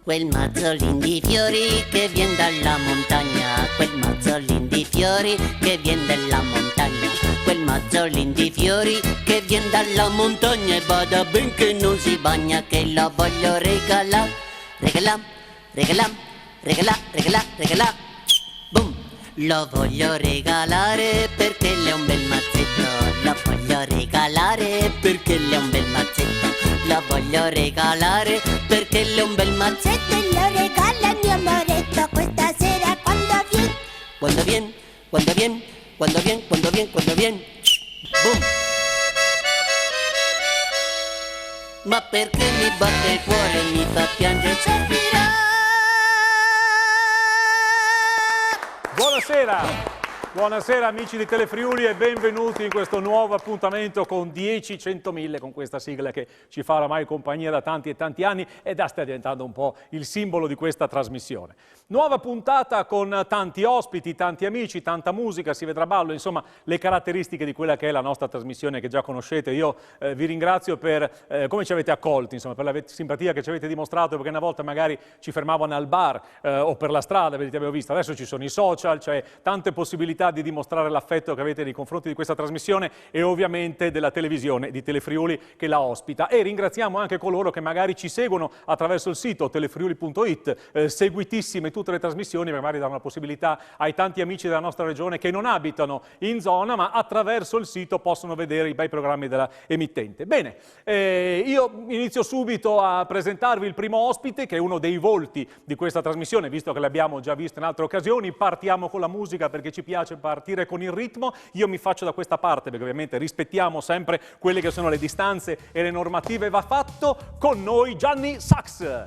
Quel mazzolin di fiori che vien dalla montagna, quel mazzolin di fiori che vien dalla montagna, quel mazzolin di fiori che vien dalla montagna e bada ben che non si bagna, che la voglio regalare, regalà, regalà, regalà, regalà, regalà, boom! Lo voglio regalare perché l'è un bel mazzetto, lo voglio regalare perché l'è un bel mazzetto, lo voglio regalare perché l'è un bel mazzetto e lo regala il mio amoretto questa sera quando vien, quando vien, quando vien, quando vien, quando vien, quando vien, boom! Ma perché mi batte il cuore e mi fa piangere servirà. Buonasera! Buonasera amici di Telefriuli e benvenuti in questo nuovo appuntamento con 10-100.000, con questa sigla che ci fa oramai compagnia da tanti e tanti anni e sta diventando un po' il simbolo di questa trasmissione. Nuova puntata con tanti ospiti, tanti amici, tanta musica, si vedrà ballo, insomma le caratteristiche di quella che è la nostra trasmissione che già conoscete. Io vi ringrazio per come ci avete accolti, insomma, per la simpatia che ci avete dimostrato, perché una volta magari ci fermavano al bar o per la strada, vedete, avevo visto, adesso ci sono i social, c'è tante possibilità di dimostrare l'affetto che avete nei confronti di questa trasmissione e ovviamente della televisione di Telefriuli che la ospita. E ringraziamo anche coloro che magari ci seguono attraverso il sito telefriuli.it, seguitissime tutte le trasmissioni, magari danno la possibilità ai tanti amici della nostra regione che non abitano in zona ma attraverso il sito possono vedere i bei programmi della emittente. Bene, io inizio subito a presentarvi il primo ospite che è uno dei volti di questa trasmissione, visto che l'abbiamo già visto in altre occasioni. Partiamo con la musica perché ci piace partire con il ritmo. Io mi faccio da questa parte perché ovviamente rispettiamo sempre quelle che sono le distanze e le normative. Va fatto con noi Gianni Sax.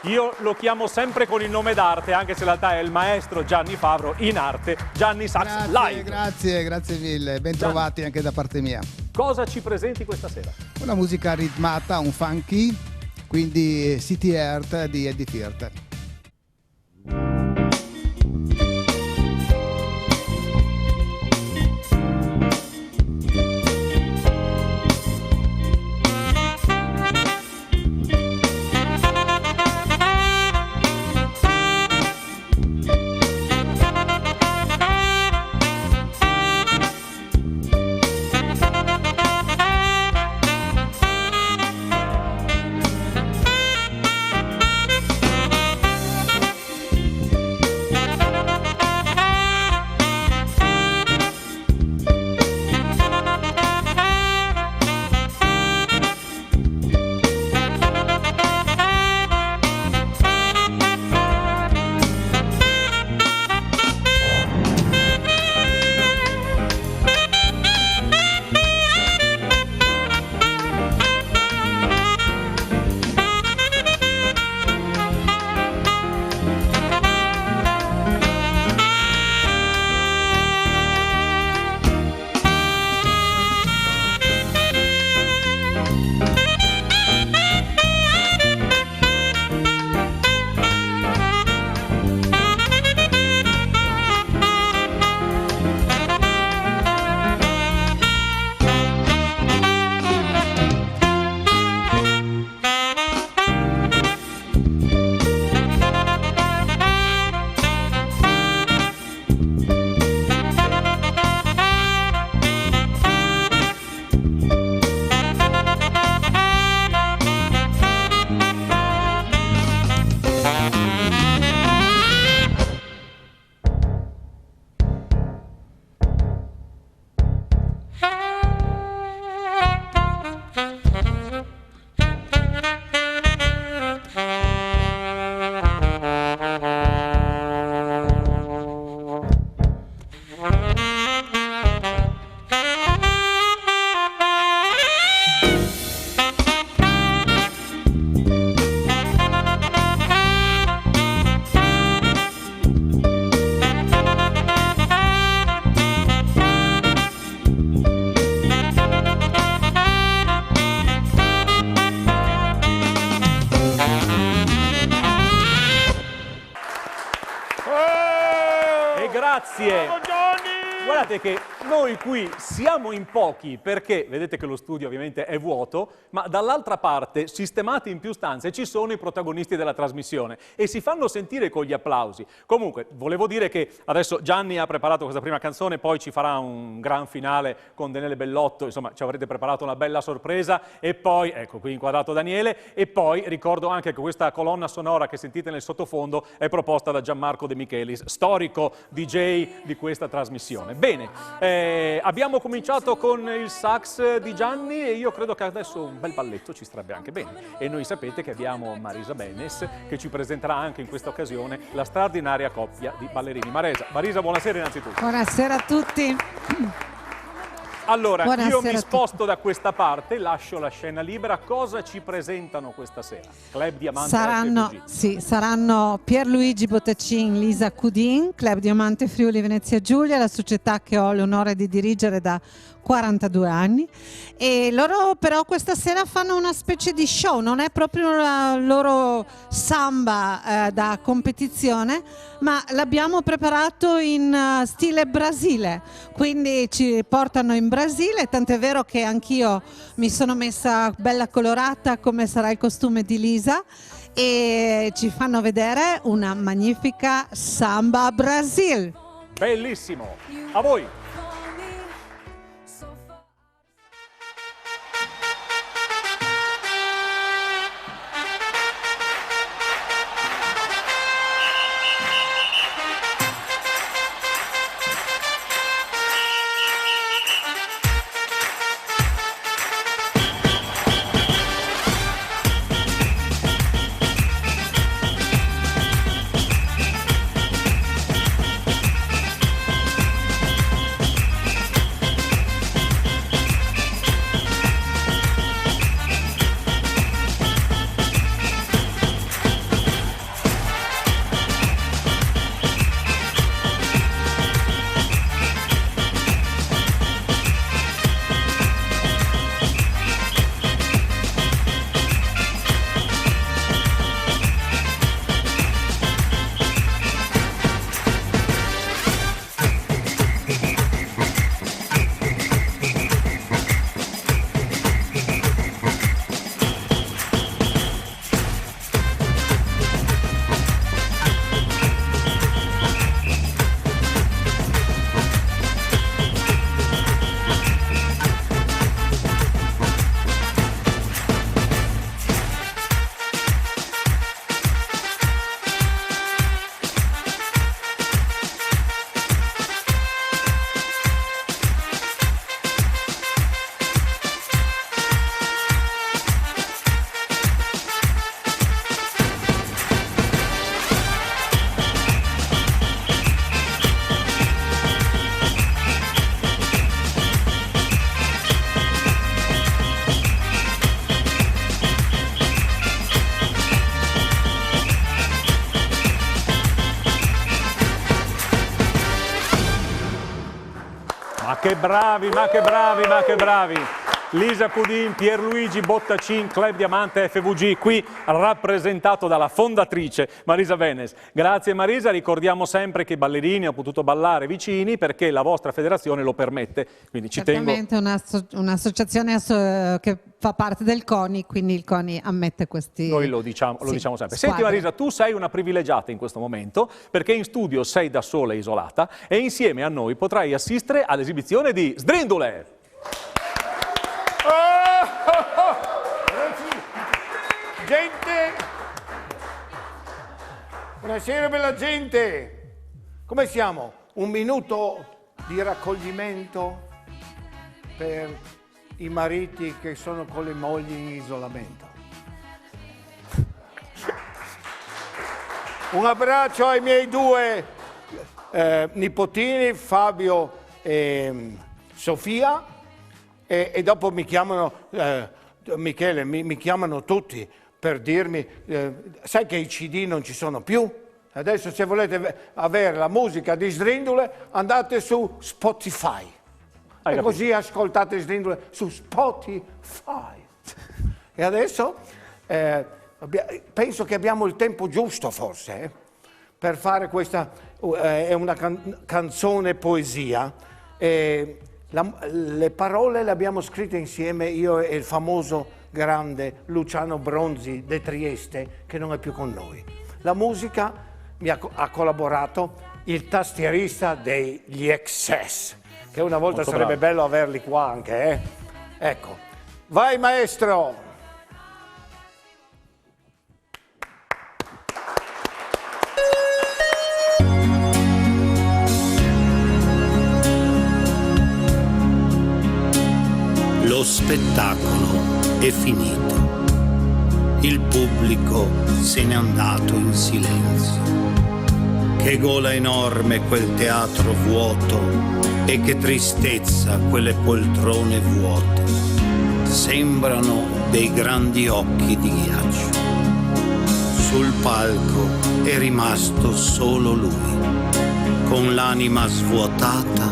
Io lo chiamo sempre con il nome d'arte, anche se in realtà è il maestro Gianni Favro in arte, Gianni Sax live. Grazie mille, ben trovati anche da parte mia. Cosa ci presenti questa sera? Una musica ritmata, un funky, quindi City Earth di Eddie Firth. Grazie. Guardate che noi qui siamo in pochi perché, vedete che lo studio ovviamente è vuoto, ma dall'altra parte, sistemati in più stanze, ci sono i protagonisti della trasmissione e si fanno sentire con gli applausi. Comunque, volevo dire che adesso Gianni ha preparato questa prima canzone, poi ci farà un gran finale con Daniele Bellotto, insomma ci avrete preparato una bella sorpresa e poi, ecco qui inquadrato Daniele, e poi ricordo anche che questa colonna sonora che sentite nel sottofondo è proposta da Gianmarco De Michelis, storico DJ di questa trasmissione. Bene, abbiamo cominciato con il sax di Gianni e io credo che adesso un bel balletto ci starebbe anche bene. E noi sapete che abbiamo Marisa Benes che ci presenterà anche in questa occasione la straordinaria coppia di ballerini. Marisa, buonasera innanzitutto. Buonasera a tutti. Allora, Buonasera io mi sposto da questa parte, lascio la scena libera. Cosa ci presentano questa sera? Club Diamante FVG. Saranno Pierluigi Bottacin, Lisa Cudin, Club Diamante Friuli Venezia Giulia, la società che ho l'onore di dirigere da 42 anni, e loro però questa sera fanno una specie di show, non è proprio la loro samba da competizione, ma l'abbiamo preparato in stile Brasile, quindi ci portano in Brasile, tant'è vero che anch'io mi sono messa bella colorata come sarà il costume di Lisa e ci fanno vedere una magnifica samba Brasil. Bellissimo, a voi! Ma che bravi, ma che bravi, ma che bravi! Lisa Cudin, Pierluigi Bottacin, Club Diamante FVG, qui rappresentato dalla fondatrice Marisa Benes. Grazie Marisa, ricordiamo sempre che i ballerini hanno potuto ballare vicini perché la vostra federazione lo permette. Quindi ci Certamente un'associazione che fa parte del CONI, quindi il CONI ammette questi... Noi lo diciamo sempre. Squadre. Senti Marisa, tu sei una privilegiata in questo momento perché in studio sei da sola e isolata e insieme a noi potrai assistere all'esibizione di Sdrindule. Gente, buonasera bella gente, come siamo? Un minuto di raccoglimento per i mariti che sono con le mogli in isolamento. Un abbraccio ai miei due nipotini, Fabio e Sofia, e dopo mi chiamano, Michele, mi chiamano tutti per dirmi, sai che i CD non ci sono più? Adesso se volete avere la musica di Sdrindule andate su Spotify. E così ascoltate Sdrindule su Spotify. E adesso penso che abbiamo il tempo giusto forse per fare questa, è una canzone poesia Le parole le abbiamo scritte insieme, io e il famoso grande Luciano Bronzi de Trieste, che non è più con noi. La musica mi ha collaborato il tastierista degli Excess, che una volta Molto sarebbe bravo. bello averli qua anche, eh? Ecco, vai maestro! Lo spettacolo è finito. Il pubblico se n'è andato in silenzio. Che gola enorme quel teatro vuoto e che tristezza quelle poltrone vuote. Sembrano dei grandi occhi di ghiaccio. Sul palco è rimasto solo lui, con l'anima svuotata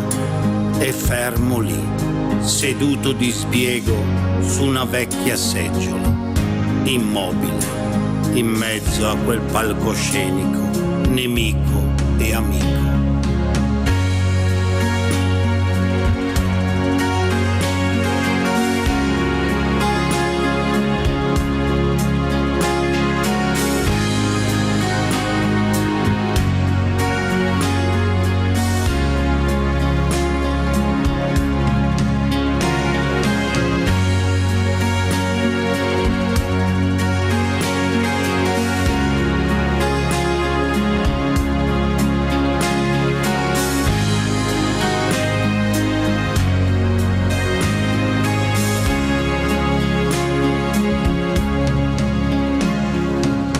e fermo lì, seduto di sbiego su una vecchia seggiola, immobile, in mezzo a quel palcoscenico, nemico e amico.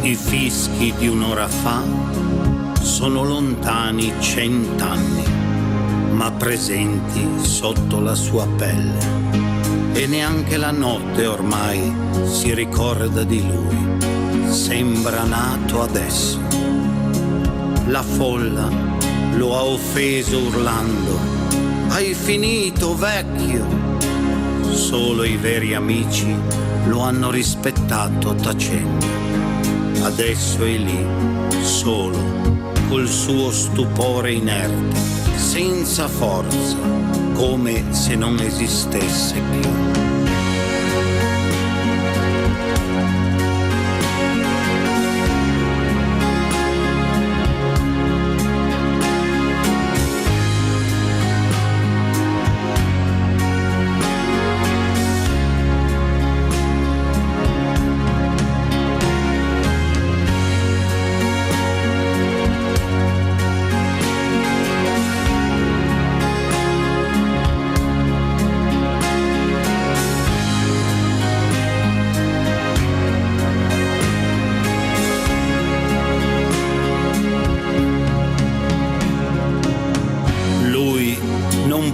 I fischi di un'ora fa sono lontani 100 anni, ma presenti sotto la sua pelle. E neanche la notte ormai si ricorda di lui, sembra nato adesso. La folla lo ha offeso urlando: "Hai finito, vecchio!" Solo i veri amici lo hanno rispettato tacendo. Adesso è lì, solo, col suo stupore inerte, senza forza, come se non esistesse più.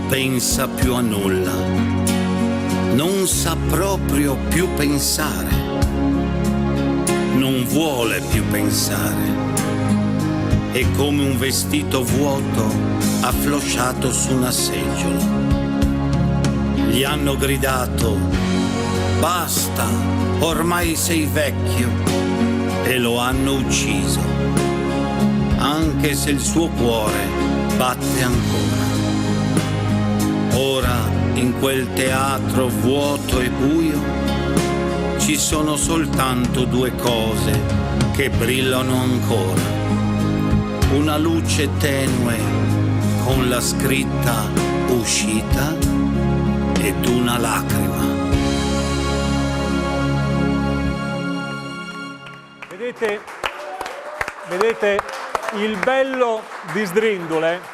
Pensa più a nulla, non sa proprio più pensare, non vuole più pensare. È come un vestito vuoto afflosciato su una seggiola. Gli hanno gridato: "Basta, ormai sei vecchio", e lo hanno ucciso, anche se il suo cuore batte ancora. Ora, in quel teatro vuoto e buio, ci sono soltanto due cose che brillano ancora. Una luce tenue con la scritta "uscita" ed una lacrima. Vedete il bello di Sdrindule?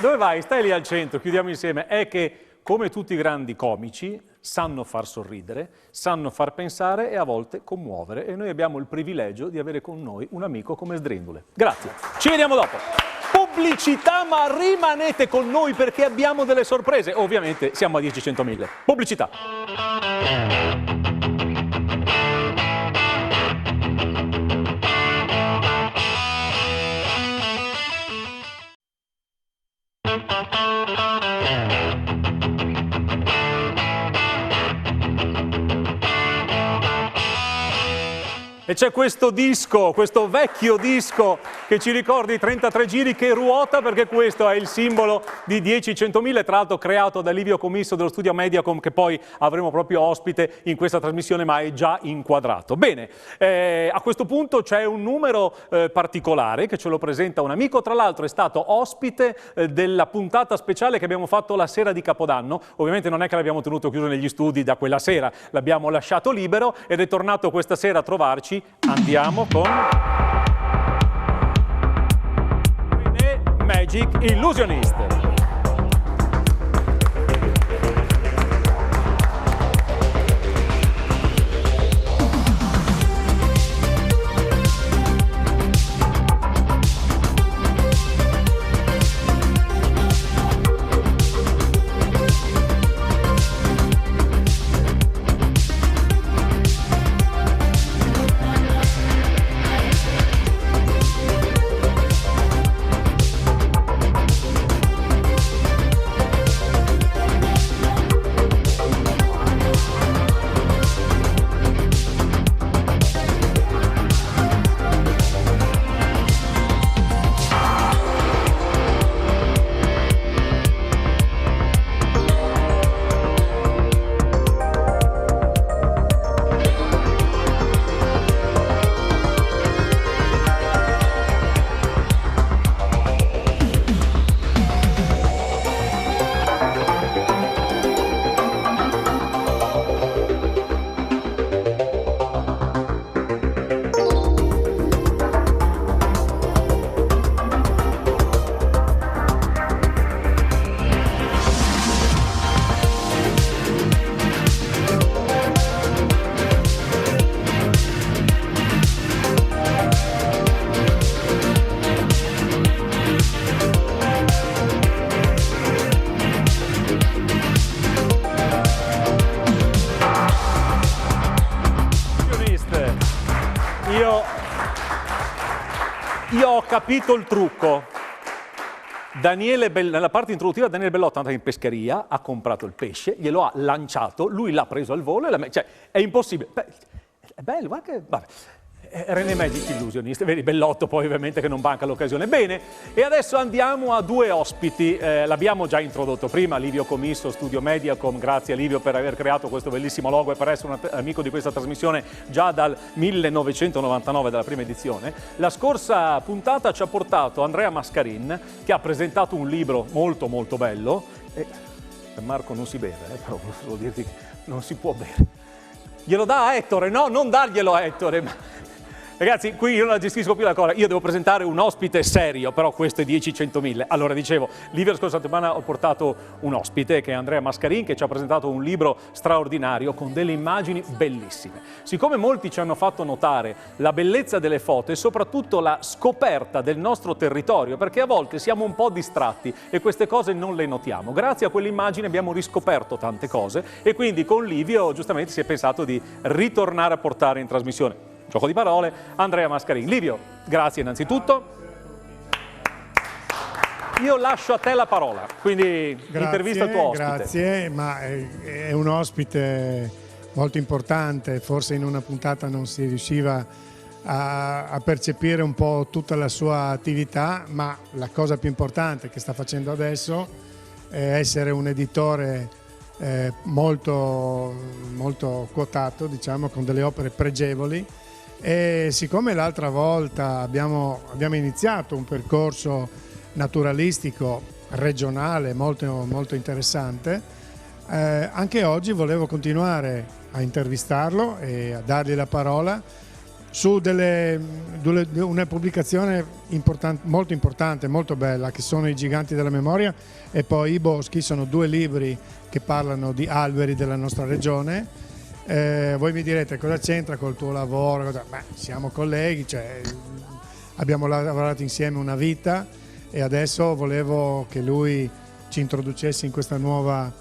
Dove vai? Stai lì al centro, chiudiamo insieme. È che, come tutti i grandi comici, sanno far sorridere, sanno far pensare e a volte commuovere. E noi abbiamo il privilegio di avere con noi un amico come Sdrindule. Grazie. Ci vediamo dopo. Pubblicità, ma rimanete con noi perché abbiamo delle sorprese. Ovviamente siamo a 10-100.000. Pubblicità. E c'è questo disco, questo vecchio disco che ci ricorda i 33 giri che ruota, perché questo è il simbolo di 10-100.000, tra l'altro creato da Livio Commisso dello studio Mediacom, che poi avremo proprio ospite in questa trasmissione, ma è già inquadrato. Bene, a questo punto c'è un numero particolare che ce lo presenta un amico, tra l'altro è stato ospite della puntata speciale che abbiamo fatto la sera di Capodanno. Ovviamente non è che l'abbiamo tenuto chiuso negli studi da quella sera, l'abbiamo lasciato libero ed è tornato questa sera a trovarci. Andiamo con René Magic Illusionist. Io ho capito il trucco. Nella parte introduttiva Daniele Bellotto è andato in pescheria, ha comprato il pesce, glielo ha lanciato, lui l'ha preso al volo e cioè, è impossibile. Beh, è bello, ma che... Vabbè. René Magic Illusionist, vedi Bellotto poi ovviamente che non manca l'occasione. Bene, e adesso andiamo a due ospiti, l'abbiamo già introdotto prima, Livio Commisso, Studio Mediacom, grazie a Livio per aver creato questo bellissimo logo e per essere un amico di questa trasmissione già dal 1999, dalla prima edizione. La scorsa puntata ci ha portato Andrea Mascarin, che ha presentato un libro molto molto bello, e per Marco non si beve, però volevo dirti che non si può bere. Glielo dà a Ettore? No, non darglielo a Ettore. Ragazzi, qui io non la gestisco più la cosa, io devo presentare un ospite serio, però questo è 10-100.000. Allora, dicevo, Livio la scorsa settimana ho portato un ospite che è Andrea Mascarin, che ci ha presentato un libro straordinario con delle immagini bellissime. Siccome molti ci hanno fatto notare la bellezza delle foto e soprattutto la scoperta del nostro territorio, perché a volte siamo un po' distratti e queste cose non le notiamo, grazie a quell'immagine abbiamo riscoperto tante cose e quindi con Livio giustamente si è pensato di ritornare a portare in trasmissione. Gioco di parole, Andrea Mascarin. Livio, grazie innanzitutto. Io lascio a te la parola, quindi intervista il tuo ospite. Grazie, ma è un ospite molto importante, forse in una puntata non si riusciva a percepire un po' tutta la sua attività, ma la cosa più importante che sta facendo adesso è essere un editore molto quotato, diciamo, con delle opere pregevoli. E siccome l'altra volta abbiamo iniziato un percorso naturalistico regionale molto interessante, anche oggi volevo continuare a intervistarlo e a dargli la parola su una pubblicazione molto importante, molto bella, che sono I Giganti della Memoria e poi I Boschi. Sono due libri che parlano di alberi della nostra regione. Voi mi direte cosa c'entra col tuo lavoro? Beh, siamo colleghi, cioè, abbiamo lavorato insieme una vita e adesso volevo che lui ci introducesse in questa nuova...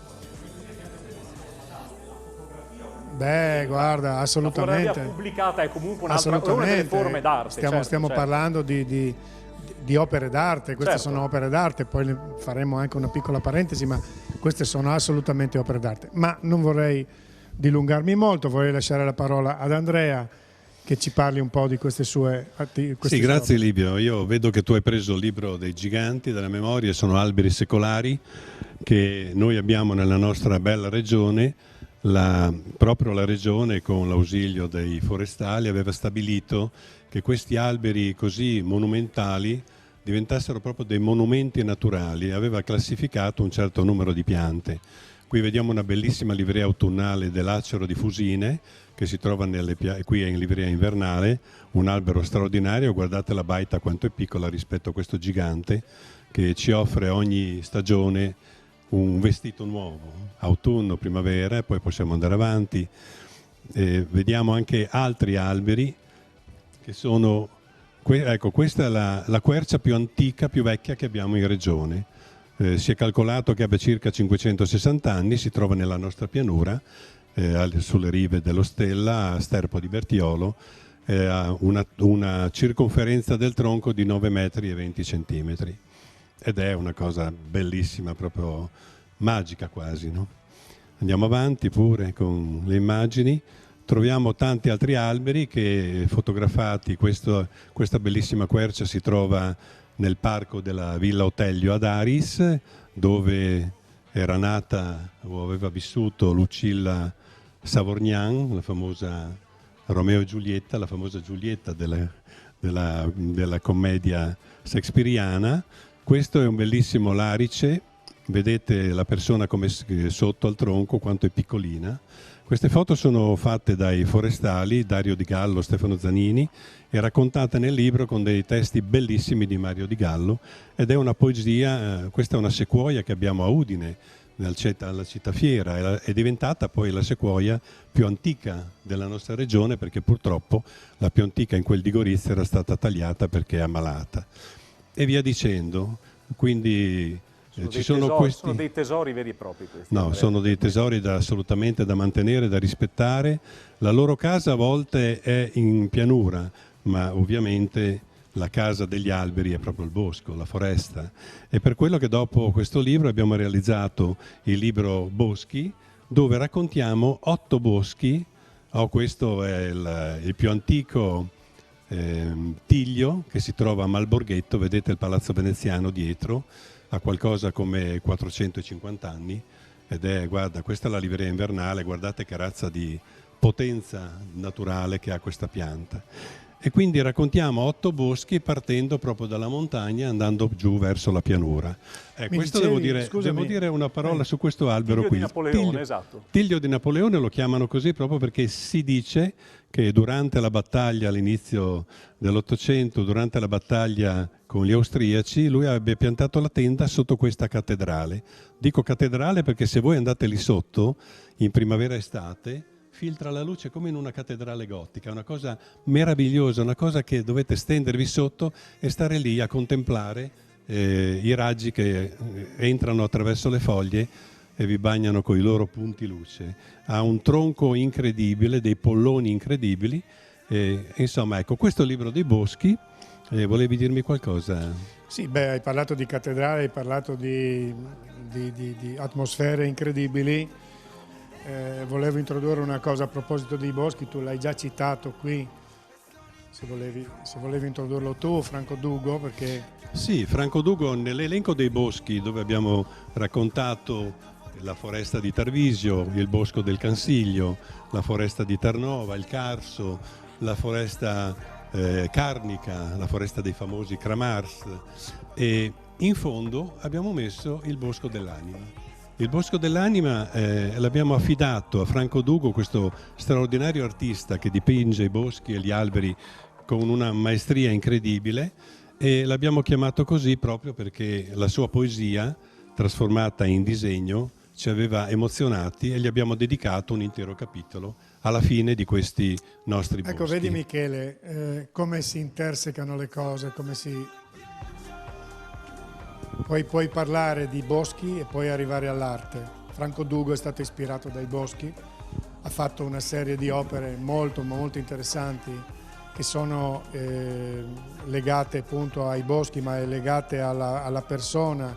Beh, guarda, assolutamente. La fotografia pubblicata è comunque una delle forme d'arte. Stiamo parlando di opere d'arte, queste sono opere d'arte, poi faremo anche una piccola parentesi, ma queste sono assolutamente opere d'arte. Ma non vorrei dilungarmi molto, vorrei lasciare la parola ad Andrea che ci parli un po' di queste sue Sì, grazie Livio. Io vedo che tu hai preso il libro dei giganti della memoria, sono alberi secolari che noi abbiamo nella nostra bella regione. Proprio la regione, con l'ausilio dei forestali, aveva stabilito che questi alberi così monumentali diventassero proprio dei monumenti naturali, aveva classificato un certo numero di piante. Qui vediamo una bellissima livrea autunnale dell'acero di Fusine, che si trova qui è in livrea invernale, un albero straordinario. Guardate la baita quanto è piccola rispetto a questo gigante, che ci offre ogni stagione un vestito nuovo, autunno, primavera, e poi possiamo andare avanti. Vediamo anche altri alberi che sono, ecco, questa è la quercia più antica, più vecchia che abbiamo in regione. Si è calcolato che abbia circa 560 anni, si trova nella nostra pianura, sulle rive dello Stella, a Sterpo di Bertiolo, ha una circonferenza del tronco di 9 metri e 20 centimetri. Ed è una cosa bellissima, proprio magica quasi, no? Andiamo avanti pure con le immagini. Troviamo tanti altri alberi che fotografati. Questa bellissima quercia si trova nel parco della Villa Otelio ad Aris, dove era nata o aveva vissuto Lucilla Savorgnan, la famosa Romeo e Giulietta, la famosa Giulietta della commedia shakespeariana. Questo è un bellissimo larice, vedete la persona come sotto al tronco, quanto è piccolina. Queste foto sono fatte dai forestali Dario Di Gallo, Stefano Zanini, e raccontate nel libro con dei testi bellissimi di Mario Di Gallo, ed è una poesia. Questa è una sequoia che abbiamo a Udine, alla città fiera, è diventata poi la sequoia più antica della nostra regione, perché purtroppo la più antica in quel di Gorizia era stata tagliata perché è ammalata. E via dicendo, quindi sono dei tesori veri e propri questi. No, sono dei tesori assolutamente da mantenere, da rispettare. La loro casa a volte è in pianura, ma ovviamente la casa degli alberi è proprio il bosco, la foresta. E per quello che dopo questo libro abbiamo realizzato il libro Boschi, dove raccontiamo 8 boschi. Questo è il più antico tiglio, che si trova a Malborghetto. Vedete il palazzo veneziano dietro, ha qualcosa come 450 anni, ed è, guarda, questa è la livrea invernale, guardate che razza di potenza naturale che ha questa pianta. E quindi raccontiamo 8 boschi partendo proprio dalla montagna, andando giù verso la pianura. Questo devo dire una parola su questo albero qui. Tiglio di Napoleone, esatto. Tiglio di Napoleone lo chiamano così proprio perché si dice che durante la battaglia all'inizio dell'Ottocento, durante la battaglia con gli austriaci, lui abbia piantato la tenda sotto questa cattedrale. Dico cattedrale perché se voi andate lì sotto, in primavera-estate, filtra la luce come in una cattedrale gotica, è una cosa meravigliosa, una cosa che dovete stendervi sotto e stare lì a contemplare i raggi che entrano attraverso le foglie e vi bagnano con i loro punti luce. Ha un tronco incredibile, dei polloni incredibili, insomma, ecco, questo è il libro dei boschi. Volevi dirmi qualcosa? Sì, hai parlato di cattedrale, hai parlato di atmosfere incredibili. Volevo introdurre una cosa a proposito dei boschi, tu l'hai già citato qui, se volevi introdurlo tu, Franco Dugo, perché... Sì, Franco Dugo, nell'elenco dei boschi dove abbiamo raccontato la foresta di Tarvisio, il bosco del Cansiglio, la foresta di Tarnova, il Carso, la foresta carnica, la foresta dei famosi Kramars, e in fondo abbiamo messo il bosco dell'anima. Il Bosco dell'Anima l'abbiamo affidato a Franco Dugo, questo straordinario artista che dipinge i boschi e gli alberi con una maestria incredibile, e l'abbiamo chiamato così proprio perché la sua poesia, trasformata in disegno, ci aveva emozionati e gli abbiamo dedicato un intero capitolo alla fine di questi nostri boschi. Ecco, vedi Michele, come si intersecano le cose, come si... Poi puoi parlare di boschi e poi arrivare all'arte. Franco Dugo è stato ispirato dai boschi, ha fatto una serie di opere molto molto interessanti che sono legate appunto ai boschi, ma è legate alla persona,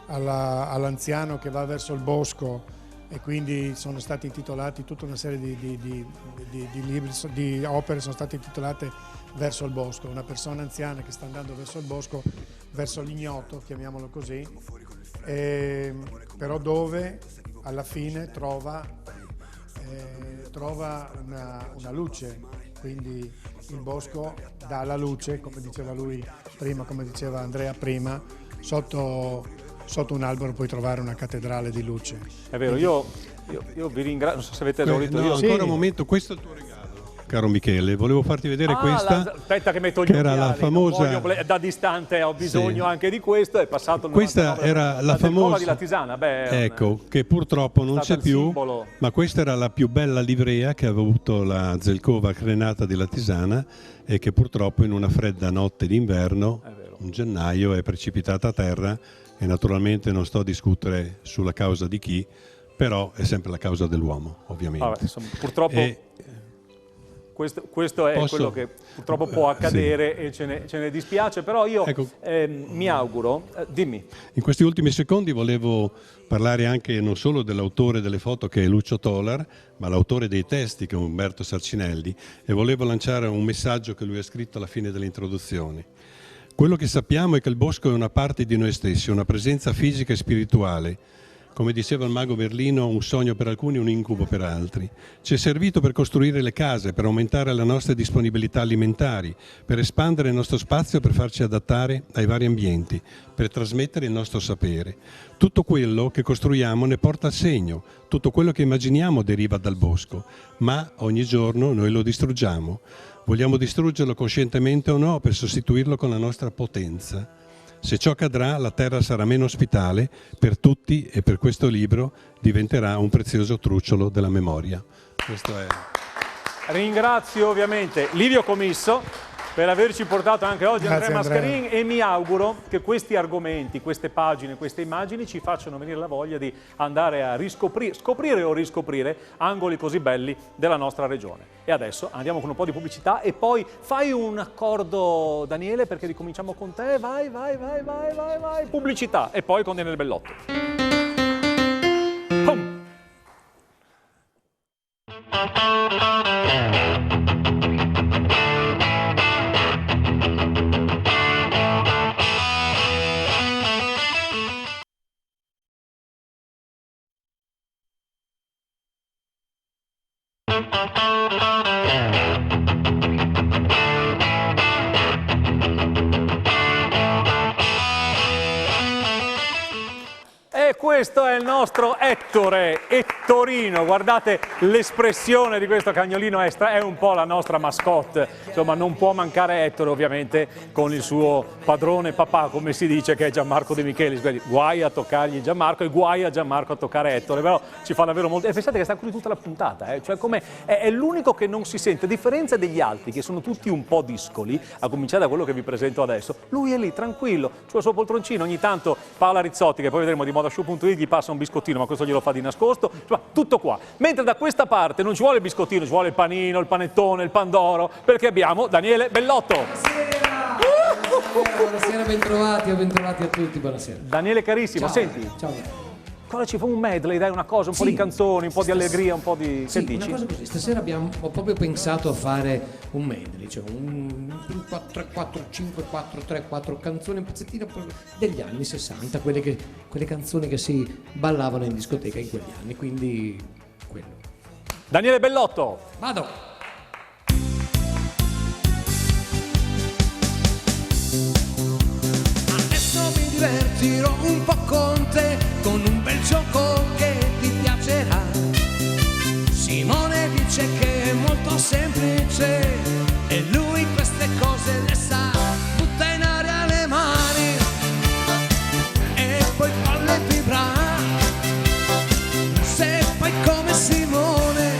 all'anziano che va verso il bosco, e quindi sono stati intitolati, tutta una serie di libri, di opere sono state intitolate Verso il bosco, una persona anziana che sta andando verso il bosco, verso l'ignoto, chiamiamolo così, però dove alla fine trova una luce, quindi il bosco dà la luce, come diceva lui prima, come diceva Andrea prima, sotto un albero puoi trovare una cattedrale di luce. È vero, io vi ringrazio, non so se avete esaurito. No, ancora un momento, questo è il tuo regalo, caro Michele, volevo farti vedere questa. Aspetta che metto gli era occhiali, la famosa, da distante ho bisogno anche di questo, è passato il questa 99, era la famosa di Latisana. Beh, ecco, che purtroppo non c'è più, simbolo. ma questa era la più bella livrea che aveva avuto la Zelkova Crenata di Latisana e che purtroppo in una fredda notte d'inverno, un gennaio, è precipitata a terra, e naturalmente non sto a discutere sulla causa di chi, però è sempre la causa dell'uomo, ovviamente. Vabbè, insomma, purtroppo questo è quello che purtroppo può accadere, e ce ne dispiace, però io mi auguro, dimmi. In questi ultimi secondi volevo parlare anche non solo dell'autore delle foto che è Lucio Tolar, ma l'autore dei testi che è Umberto Sarcinelli, e volevo lanciare un messaggio che lui ha scritto alla fine dell'introduzione. Quello che sappiamo è che il bosco è una parte di noi stessi, una presenza fisica e spirituale. Come diceva il mago Merlino, un sogno per alcuni, un incubo per altri. Ci è servito per costruire le case, per aumentare le nostre disponibilità alimentari, per espandere il nostro spazio, per farci adattare ai vari ambienti, per trasmettere il nostro sapere. Tutto quello che costruiamo ne porta il segno, tutto quello che immaginiamo deriva dal bosco, ma ogni giorno noi lo distruggiamo. Vogliamo distruggerlo coscientemente o no per sostituirlo con la nostra potenza? Se ciò accadrà, la terra sarà meno ospitale per tutti e per questo libro diventerà un prezioso trucciolo della memoria. Questo è. Ringrazio ovviamente Livio Comisso per averci portato anche oggi Andrea Mascarin, e mi auguro che questi argomenti, queste pagine, queste immagini ci facciano venire la voglia di andare a scoprire o riscoprire angoli così belli della nostra regione. E adesso andiamo con un po' di pubblicità e poi fai un accordo, Daniele, perché ricominciamo con te. Vai. Pubblicità e poi con Daniele Bellotto. Pum. E questo è il nostro Ettore, Ettorino, guardate l'espressione di questo cagnolino extra, è un po' la nostra mascotte, insomma non può mancare Ettore ovviamente con il suo padrone papà, come si dice, che è Gianmarco De Michelis, quindi guai a toccargli Gianmarco e guai a Gianmarco a toccare Ettore, però ci fa davvero molto, e pensate che sta qui tutta la puntata, cioè come è l'unico che non si sente, a differenza degli altri che sono tutti un po' discoli, a cominciare da quello che vi presento adesso, lui è lì tranquillo, sul suo poltroncino, ogni tanto Paola Rizzotti, che poi vedremo di modashow.it, gli passa un biscottino, ma questo glielo fa di nascosto, insomma, tutto qua. Mentre da questa parte non ci vuole il biscottino, ci vuole il panino, il panettone, il pandoro, perché abbiamo Daniele Bellotto. Buonasera, bentrovati a tutti, buonasera. Daniele carissimo, Ciao. senti, Ciao. cosa ci fa un medley, dai, una cosa, un po' di canzoni, un po' di allegria, un po' di... Sì, che dici? una cosa così, stasera ho proprio pensato a fare un medley, cioè un 4, 5, 4, 3, 4 canzoni, un pezzettino degli anni 60, quelle canzoni che si ballavano in discoteca in quegli anni, quindi quello. Daniele Bellotto. Vado! Mi divertirò un po' con te, con un bel gioco che ti piacerà. Simone dice che è molto semplice e lui queste cose le sa. Butta in aria le mani e poi falle vibrare. Se fai come Simone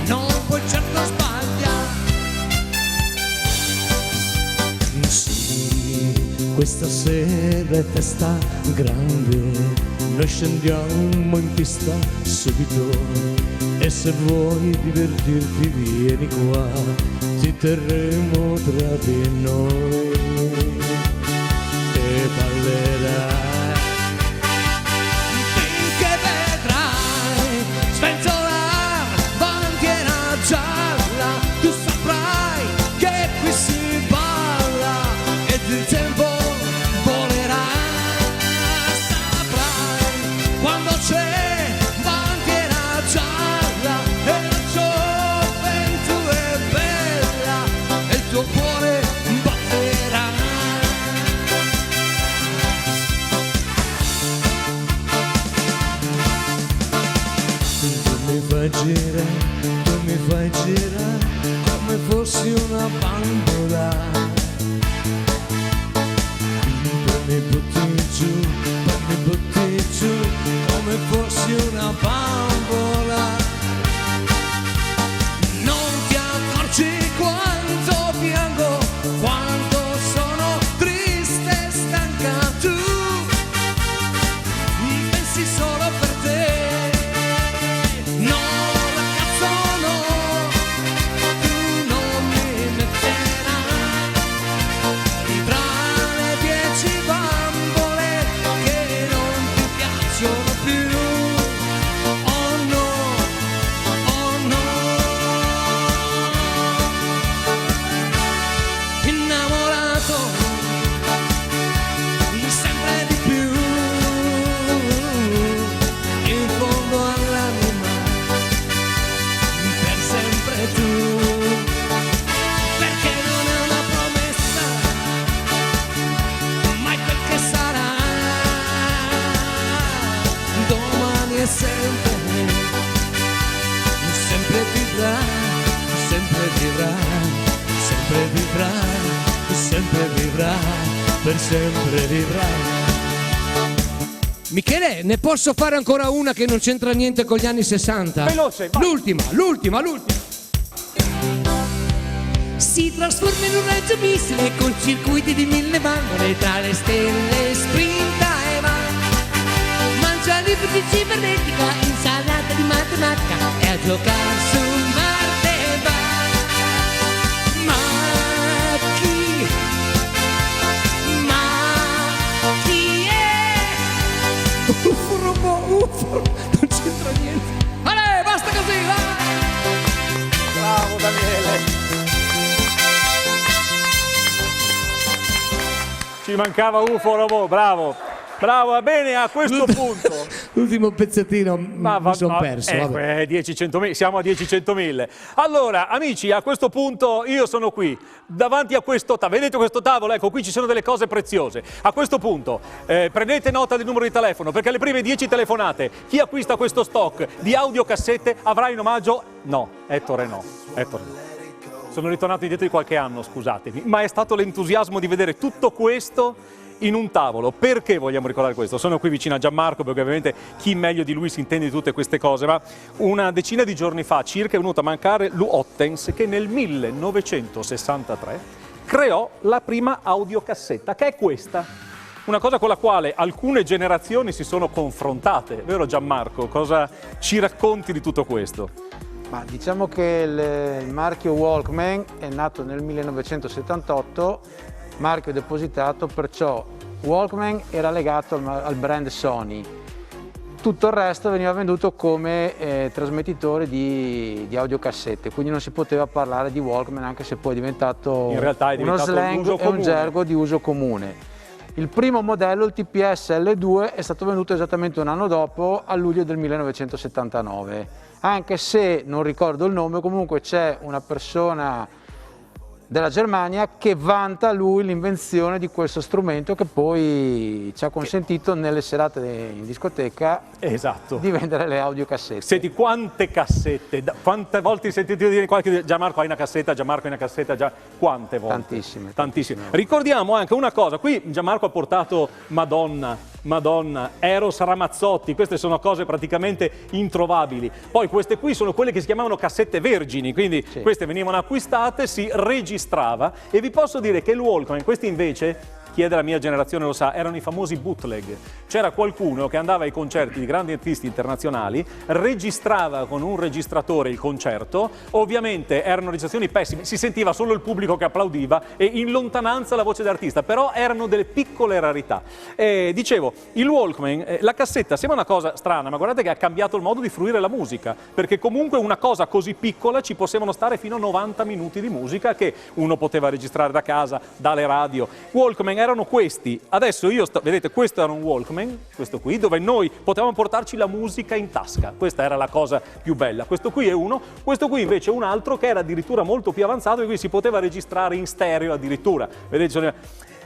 non puoi certo sbagliare. Questa sera è festa grande, noi scendiamo in pista subito e se vuoi divertirti vieni qua, ti terremo tra di noi e ballerai finché vedrai. fai girare come fossi una bambola. Poi mi butti giù come fossi una bambola. Non ti accorgi quanto piango, quanto sono triste e stanca. Tu pensi solo per te. No, ragazzo, no, tu non mi metterai tra le 10 bambole che non ti piacciono più. Oh no, oh no. Innamorato sempre di più, in fondo all'anima, per sempre tu, perché non è una promessa, ma è quel che sarà, domani è sempre vivrà, sempre vivrà, sempre vivrà, sempre vivrà, per sempre vivrà. Michele, ne posso fare ancora una che non c'entra niente con gli anni 60? Veloce, vai. L'ultima. Si trasforma in un raggio missile con circuiti di 1000 bambole, tra le stelle spinta e va. Mangia libri di cibernetica, insalata di matematica e a giocare su Marte va. Ma chi è? UFO, non c'entra niente. Allora, basta così, va! Bravo Daniele. Ci mancava UFO Robot, bravo. Bravo, bene, a questo punto. L'ultimo pezzettino mi sono perso. Vabbè. 10-100.000, siamo a 10-100.000. Allora, amici, a questo punto io sono qui, davanti a questo tavolo. Vedete questo tavolo? Ecco, qui ci sono delle cose preziose. A questo punto, prendete nota del numero di telefono, perché le prime 10 telefonate, chi acquista questo stock di audiocassette avrà in omaggio... No, Ettore no. Sono ritornato indietro di qualche anno, scusatemi, ma è stato l'entusiasmo di vedere tutto questo in un tavolo. Perché vogliamo ricordare questo? Sono qui vicino a Gianmarco, perché ovviamente chi meglio di lui si intende di tutte queste cose, ma una decina di giorni fa circa è venuto a mancare Lou Ottens, che nel 1963 creò la prima audiocassetta, che è questa. Una cosa con la quale alcune generazioni si sono confrontate, vero Gianmarco? Cosa ci racconti di tutto questo? Ma diciamo che il marchio Walkman è nato nel 1978, marchio depositato, perciò Walkman era legato al brand Sony. Tutto il resto veniva venduto come trasmettitore di audiocassette, quindi non si poteva parlare di Walkman, anche se poi è diventato, in realtà è diventato uno slang e un gergo di uso comune. Il primo modello, il TPS L2, è stato venduto esattamente un anno dopo, a luglio del 1979. Anche se non ricordo il nome, comunque c'è una persona della Germania che vanta lui l'invenzione di questo strumento che poi ci ha consentito nelle serate in discoteca di vendere le audiocassette. Senti, quante cassette, quante volte hai sentito dire qualche Gianmarco hai una cassetta, Gianmarco hai una cassetta, quante volte? Tantissime. Ricordiamo anche una cosa, qui Gianmarco ha portato Madonna, Eros Ramazzotti, queste sono cose praticamente introvabili. Poi queste qui sono quelle che si chiamavano cassette vergini, quindi queste venivano acquistate, si registrava, e vi posso dire che il Walkman, questi invece, chi è della mia generazione lo sa, erano i famosi bootleg. C'era qualcuno che andava ai concerti di grandi artisti internazionali, registrava con un registratore il concerto, ovviamente erano registrazioni pessime, si sentiva solo il pubblico che applaudiva e in lontananza la voce d'artista, però erano delle piccole rarità. Dicevo, il Walkman, la cassetta sembra una cosa strana, ma guardate che ha cambiato il modo di fruire la musica, perché comunque una cosa così piccola ci potevano stare fino a 90 minuti di musica che uno poteva registrare da casa, dalle radio. Walkman erano questi, adesso vedete, questo era un Walkman, questo qui, dove noi potevamo portarci la musica in tasca, questa era la cosa più bella. Questo qui è uno, questo qui invece è un altro che era addirittura molto più avanzato, e qui si poteva registrare in stereo addirittura, vedete?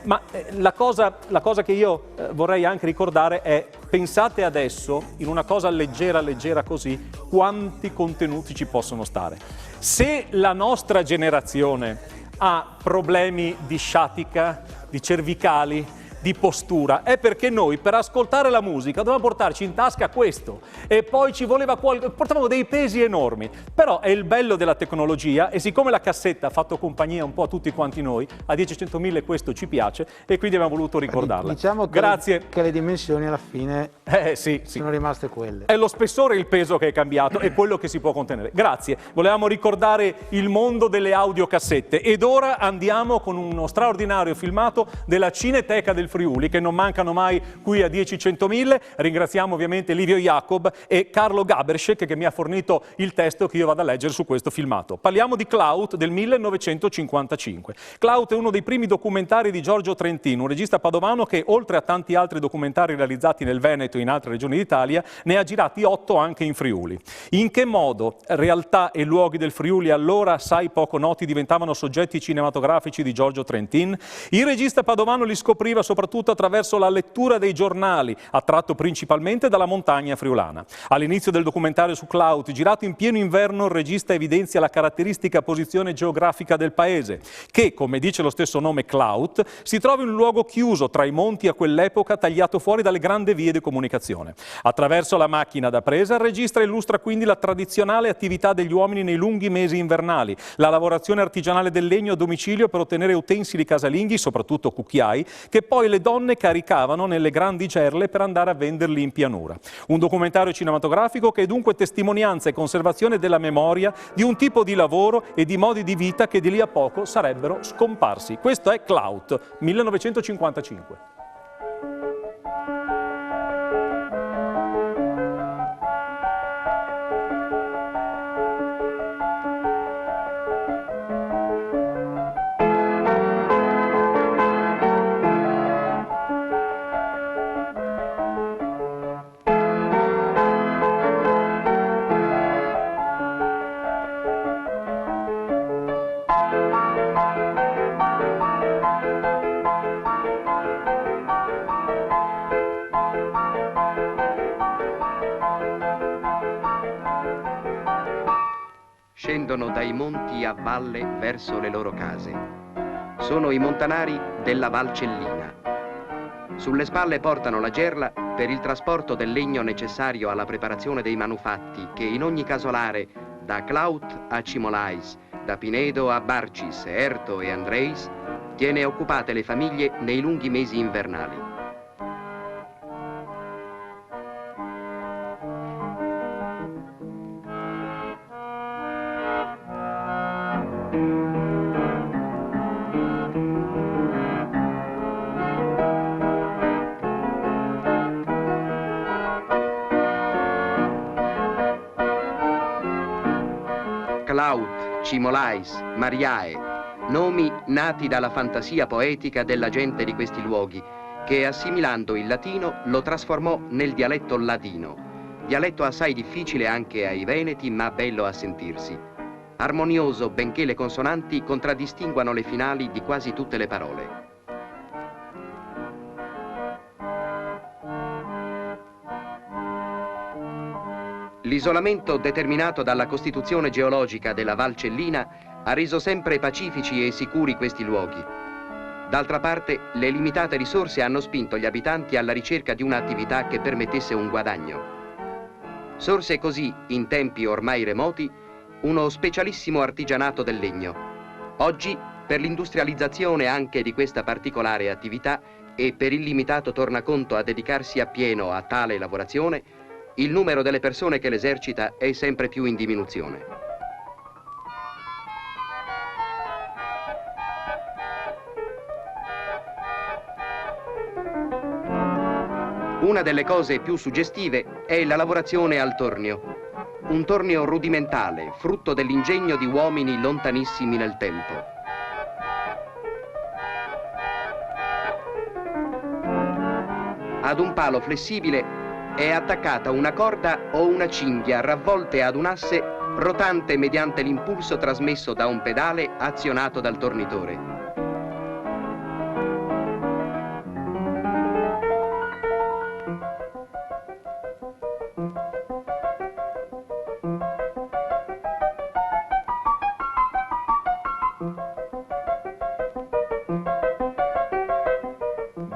Ma la cosa che io vorrei anche ricordare è pensate adesso, in una cosa leggera così, quanti contenuti ci possono stare. Se la nostra generazione ha problemi di sciatica, di cervicali, di postura, è perché noi per ascoltare la musica dovevamo portarci in tasca questo e poi ci voleva portavamo dei pesi enormi. Però è il bello della tecnologia, e siccome la cassetta ha fatto compagnia un po' a tutti quanti noi, a 10-100.000 questo ci piace e quindi abbiamo voluto ricordarla. Diciamo che, grazie. Che le dimensioni alla fine sì. sono rimaste quelle. È lo spessore e il peso che è cambiato e quello che si può contenere. Grazie, volevamo ricordare il mondo delle audiocassette ed ora andiamo con uno straordinario filmato della Cineteca del Friuli, che non mancano mai qui a 10-100.000. Ringraziamo ovviamente Livio Jacob e Carlo Gaberschek che mi ha fornito il testo che io vado a leggere su questo filmato. Parliamo di Clout del 1955. Clout è uno dei primi documentari di Giorgio Trentino, un regista padovano che oltre a tanti altri documentari realizzati nel Veneto e in altre regioni d'Italia ne ha girati 8 anche in Friuli. In che modo realtà e luoghi del Friuli allora assai poco noti diventavano soggetti cinematografici di Giorgio Trentin? Il regista padovano li scopriva soprattutto attraverso la lettura dei giornali, attratto principalmente dalla montagna friulana. All'inizio del documentario su Clout, girato in pieno inverno, il regista evidenzia la caratteristica posizione geografica del paese, che, come dice lo stesso nome Clout, si trova in un luogo chiuso tra i monti a quell'epoca, tagliato fuori dalle grandi vie di comunicazione. Attraverso la macchina da presa, il regista illustra quindi la tradizionale attività degli uomini nei lunghi mesi invernali, la lavorazione artigianale del legno a domicilio per ottenere utensili casalinghi, soprattutto cucchiai, che poi le donne caricavano nelle grandi gerle per andare a venderli in pianura. Un documentario cinematografico che è dunque testimonianza e conservazione della memoria di un tipo di lavoro e di modi di vita che di lì a poco sarebbero scomparsi. Questo è Clout, 1955. Scendono dai monti a valle verso le loro case. Sono i montanari della Valcellina. Sulle spalle portano la gerla per il trasporto del legno necessario alla preparazione dei manufatti che in ogni casolare, da Clout a Cimolais, da Pinedo a Barcis, Erto e Andreis, tiene occupate le famiglie nei lunghi mesi invernali. Clout, Cimolais, Mariae, nomi nati dalla fantasia poetica della gente di questi luoghi, che assimilando il latino lo trasformò nel dialetto ladino, dialetto assai difficile anche ai veneti ma bello a sentirsi, armonioso benché le consonanti contraddistinguano le finali di quasi tutte le parole. L'isolamento determinato dalla costituzione geologica della Valcellina ha reso sempre pacifici e sicuri questi luoghi. D'altra parte, le limitate risorse hanno spinto gli abitanti alla ricerca di un'attività che permettesse un guadagno. Sorse così, in tempi ormai remoti, uno specialissimo artigianato del legno. Oggi, per l'industrializzazione anche di questa particolare attività e per il limitato tornaconto a dedicarsi appieno a tale lavorazione, il numero delle persone che l'esercita è sempre più in diminuzione. Una delle cose più suggestive è la lavorazione al tornio. Un tornio rudimentale, frutto dell'ingegno di uomini lontanissimi nel tempo. Ad un palo flessibile è attaccata una corda o una cinghia ravvolte ad un asse rotante mediante l'impulso trasmesso da un pedale azionato dal tornitore.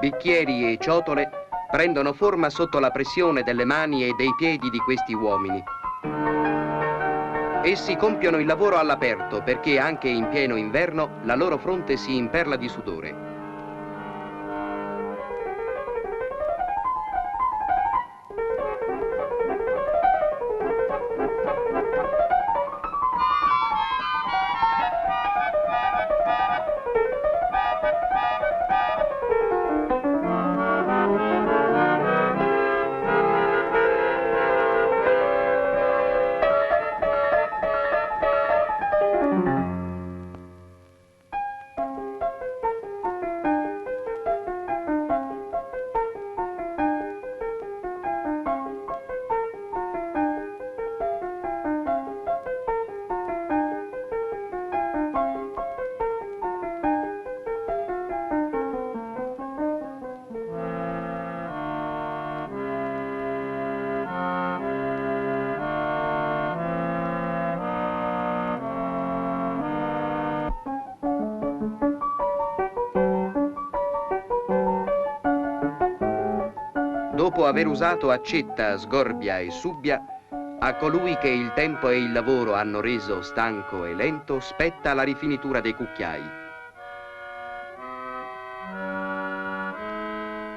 bicchieri e ciotole prendono forma sotto la pressione delle mani e dei piedi di questi uomini. Essi compiono il lavoro all'aperto perché anche in pieno inverno la loro fronte si imperla di sudore. Dopo aver usato accetta, sgorbia e subbia, a colui che il tempo e il lavoro hanno reso stanco e lento, spetta la rifinitura dei cucchiai.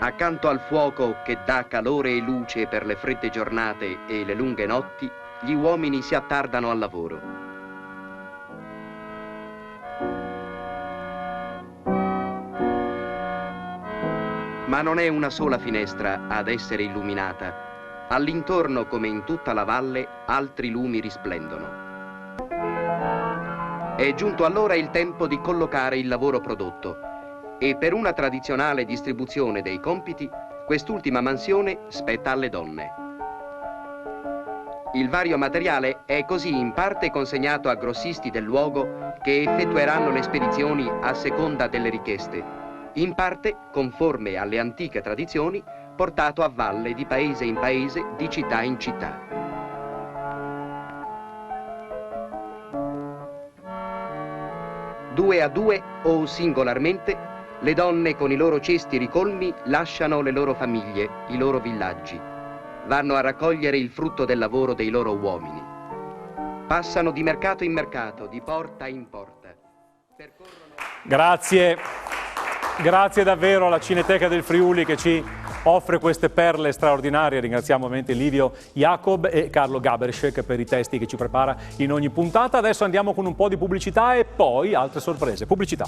Accanto al fuoco che dà calore e luce per le fredde giornate e le lunghe notti, gli uomini si attardano al lavoro. Ma non è una sola finestra ad essere illuminata. All'intorno, come in tutta la valle, altri lumi risplendono. È giunto allora il tempo di collocare il lavoro prodotto e per una tradizionale distribuzione dei compiti, quest'ultima mansione spetta alle donne. Il vario materiale è così in parte consegnato a grossisti del luogo che effettueranno le spedizioni a seconda delle richieste, in parte, conforme alle antiche tradizioni, portato a valle di paese in paese, di città in città. Due a due o singolarmente, le donne con i loro cesti ricolmi lasciano le loro famiglie, i loro villaggi. Vanno a raccogliere il frutto del lavoro dei loro uomini. Passano di mercato in mercato, di porta in porta. Grazie. Grazie davvero alla Cineteca del Friuli che ci offre queste perle straordinarie. Ringraziamo ovviamente Livio Jacob e Carlo Gaberschek per i testi che ci prepara in ogni puntata. Adesso andiamo con un po' di pubblicità e poi altre sorprese. Pubblicità.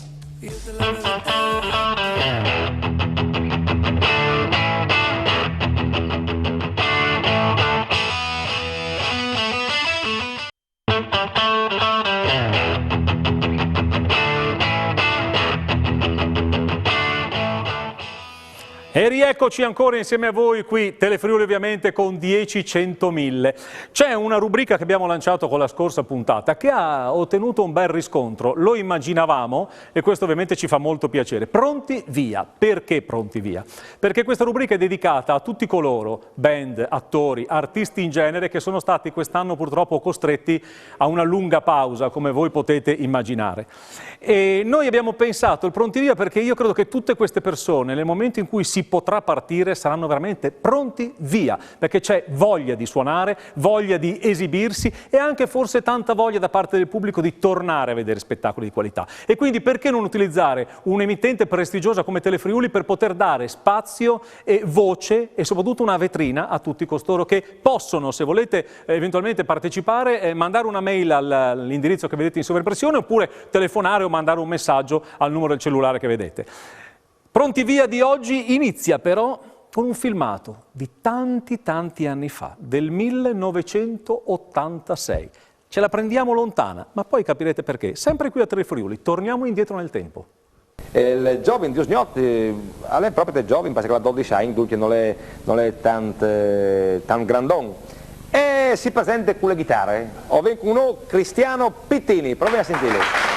E rieccoci ancora insieme a voi qui, Telefriuli ovviamente con 10, 100, 1000. C'è una rubrica che abbiamo lanciato con la scorsa puntata che ha ottenuto un bel riscontro, lo immaginavamo e questo ovviamente ci fa molto piacere. Pronti via. Perché pronti via? Perché questa rubrica è dedicata a tutti coloro, band, attori, artisti in genere, che sono stati quest'anno purtroppo costretti a una lunga pausa, come voi potete immaginare. E noi abbiamo pensato il pronti via perché io credo che tutte queste persone, nel momento in cui si potrà partire, saranno veramente pronti via, perché c'è voglia di suonare, voglia di esibirsi e anche forse tanta voglia da parte del pubblico di tornare a vedere spettacoli di qualità. E quindi perché non utilizzare un'emittente prestigiosa come Telefriuli per poter dare spazio e voce e soprattutto una vetrina a tutti costoro che possono, se volete eventualmente partecipare, mandare una mail all'indirizzo che vedete in sovraimpressione oppure telefonare o mandare un messaggio al numero del cellulare che vedete. Pronti via di oggi inizia però con un filmato di tanti anni fa, del 1986. Ce la prendiamo lontana, ma poi capirete perché. Sempre qui a Telefriuli, torniamo indietro nel tempo. Il giovane di Usgnot, è proprio del giovane, perché la 12 anni, dunque non è tan grandon. E si presenta con le chitarre, o vengono Cristiano Pittini, provi a sentire.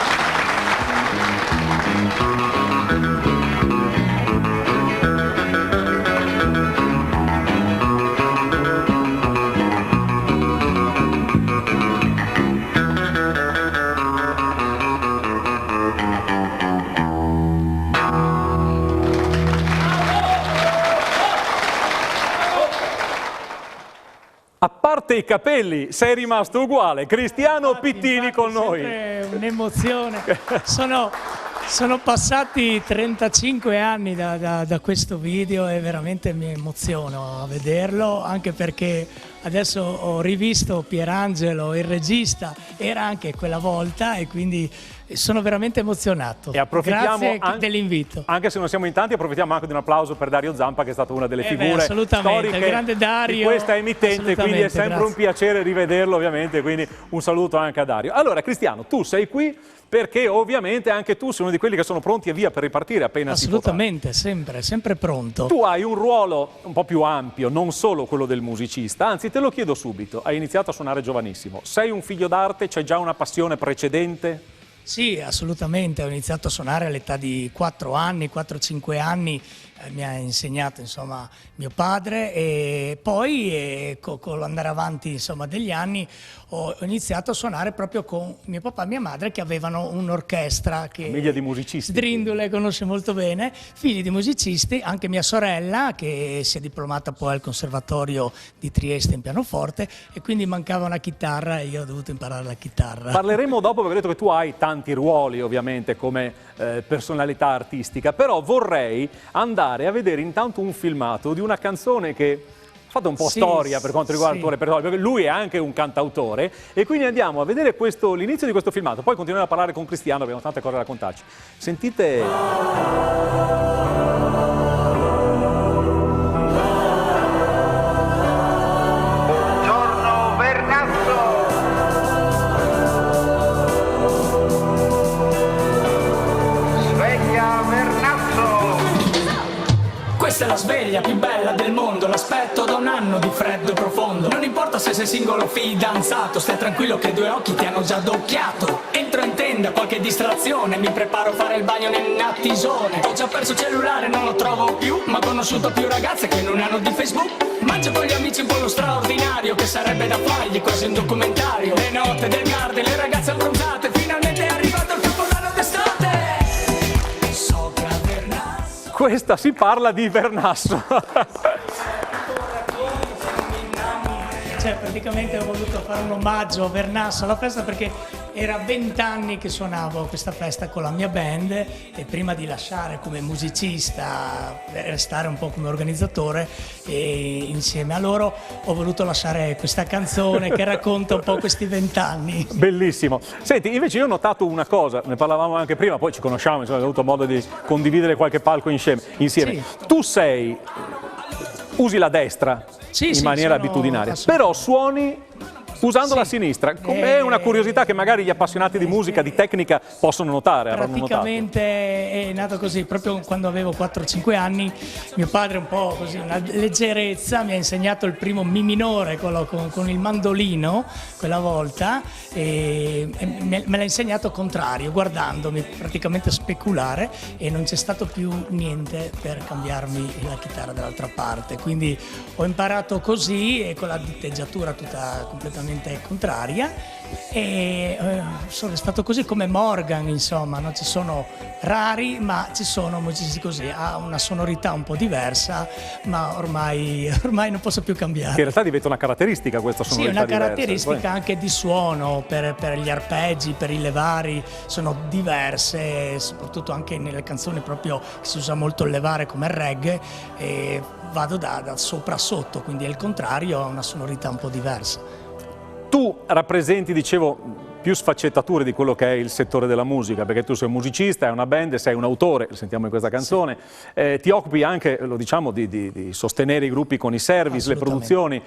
A parte i capelli, sei rimasto uguale. Cristiano Pittini con noi. È un'emozione. Sono passati 35 anni da questo video e veramente mi emoziono a vederlo, anche perché adesso ho rivisto Pierangelo, il regista, era anche quella volta e quindi sono veramente emozionato. E approfittiamo Grazie dell'invito. Anche se non siamo in tanti, approfittiamo anche di un applauso per Dario Zampa, che è stata una delle figure assolutamente, storiche grande Dario, di questa emittente, quindi è sempre grazie. un piacere rivederlo, ovviamente, quindi un saluto anche a Dario. Allora, Cristiano, tu sei qui perché ovviamente anche tu sei uno di quelli che sono pronti e via per ripartire appena si potrà. Assolutamente, sempre pronto. Tu hai un ruolo un po' più ampio, non solo quello del musicista, anzi te lo chiedo subito, hai iniziato a suonare giovanissimo, sei un figlio d'arte, c'hai già una passione precedente? Sì, assolutamente, ho iniziato a suonare all'età di 4-5 anni, mi ha insegnato insomma mio padre e poi con l'andare avanti insomma degli anni ho iniziato a suonare proprio con mio papà e mia madre che avevano un'orchestra che famiglia di musicisti. Sdrindule conosce molto bene, figli di musicisti, anche mia sorella che si è diplomata poi al Conservatorio di Trieste in pianoforte e quindi mancava una chitarra e io ho dovuto imparare la chitarra. Parleremo dopo perché ho detto che tu hai tanti ruoli ovviamente come personalità artistica, però vorrei andare a vedere intanto un filmato di una canzone che ha fatto un po' storia per quanto riguarda il tuo repertorio, perché lui è anche un cantautore e quindi andiamo a vedere l'inizio di questo filmato, poi continuiamo a parlare con Cristiano, abbiamo tante cose da raccontarci. Sentite... Questa è la sveglia più bella del mondo, l'aspetto da un anno di freddo profondo. Non importa se sei singolo o fidanzato, stai tranquillo che 2 occhi ti hanno già adocchiato. Entro in tenda, qualche distrazione, mi preparo a fare il bagno nel nattisone. Ho già perso il cellulare, non lo trovo più, ma ho conosciuto più ragazze che non hanno di Facebook. Mangio con gli amici un po' lo straordinario, che sarebbe da fargli quasi un documentario. Le notte del Garden, le ragazze abbronzate, finalmente è arrivato il capodanno d'estate. Sopra Vernasso. Questa si parla di Vernasso. Cioè, praticamente ho voluto fare un omaggio a Vernasso alla festa perché era 20 anni che suonavo questa festa con la mia band e prima di lasciare come musicista, restare un po' come organizzatore e insieme a loro ho voluto lasciare questa canzone che racconta un po' questi 20 anni. Bellissimo. Senti, invece io ho notato una cosa, ne parlavamo anche prima, poi ci conosciamo, insomma, abbiamo avuto modo di condividere qualche palco insieme. Sì. Tu usi la destra in maniera abitudinaria, però suoni usando la sinistra. È una curiosità che magari gli appassionati di musica, di tecnica possono notare, avranno notato. Praticamente è nato così, proprio quando avevo 4-5 anni, mio padre un po' così, una leggerezza, mi ha insegnato il primo mi minore con il mandolino, quella volta, e me l'ha insegnato contrario, guardandomi, praticamente speculare, e non c'è stato più niente per cambiarmi la chitarra dall'altra parte, quindi ho imparato così e con la diteggiatura tutta completamente contraria e sono stato così come Morgan, insomma, non ci sono rari ma ci sono musicisti così, ha una sonorità un po' diversa ma ormai non posso più cambiare. Che in realtà diventa una caratteristica questa sonorità diversa. Sì, una diversa. caratteristica anche di suono, per gli arpeggi, per i levari sono diverse, soprattutto anche nelle canzoni proprio che si usa molto il levare come il reggae e vado da sopra a sotto, quindi è il contrario, ha una sonorità un po' diversa. Tu rappresenti, dicevo, più sfaccettature di quello che è il settore della musica, perché tu sei un musicista, hai una band, sei un autore, lo sentiamo in questa canzone, ti occupi anche, lo diciamo, di sostenere i gruppi con i service, le produzioni,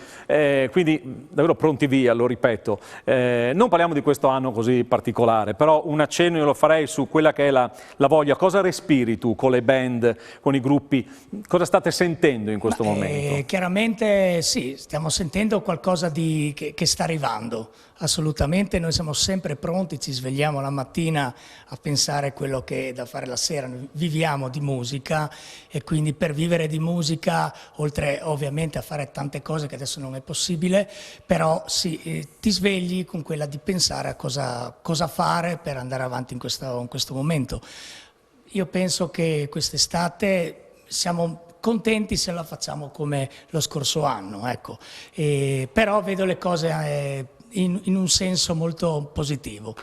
quindi davvero pronti via, lo ripeto. Non parliamo di questo anno così particolare, però un accenno io lo farei su quella che è la voglia. Cosa respiri tu con le band, con i gruppi? Cosa state sentendo in questo momento? Chiaramente sì, stiamo sentendo qualcosa che sta arrivando. Assolutamente, noi siamo sempre pronti, ci svegliamo la mattina a pensare a quello che è da fare la sera, noi viviamo di musica e quindi per vivere di musica, oltre ovviamente a fare tante cose che adesso non è possibile, però sì, ti svegli con quella di pensare a cosa fare per andare avanti in questo momento. Io penso che quest'estate siamo contenti se la facciamo come lo scorso anno, ecco. Però vedo le cose in un senso molto positivo.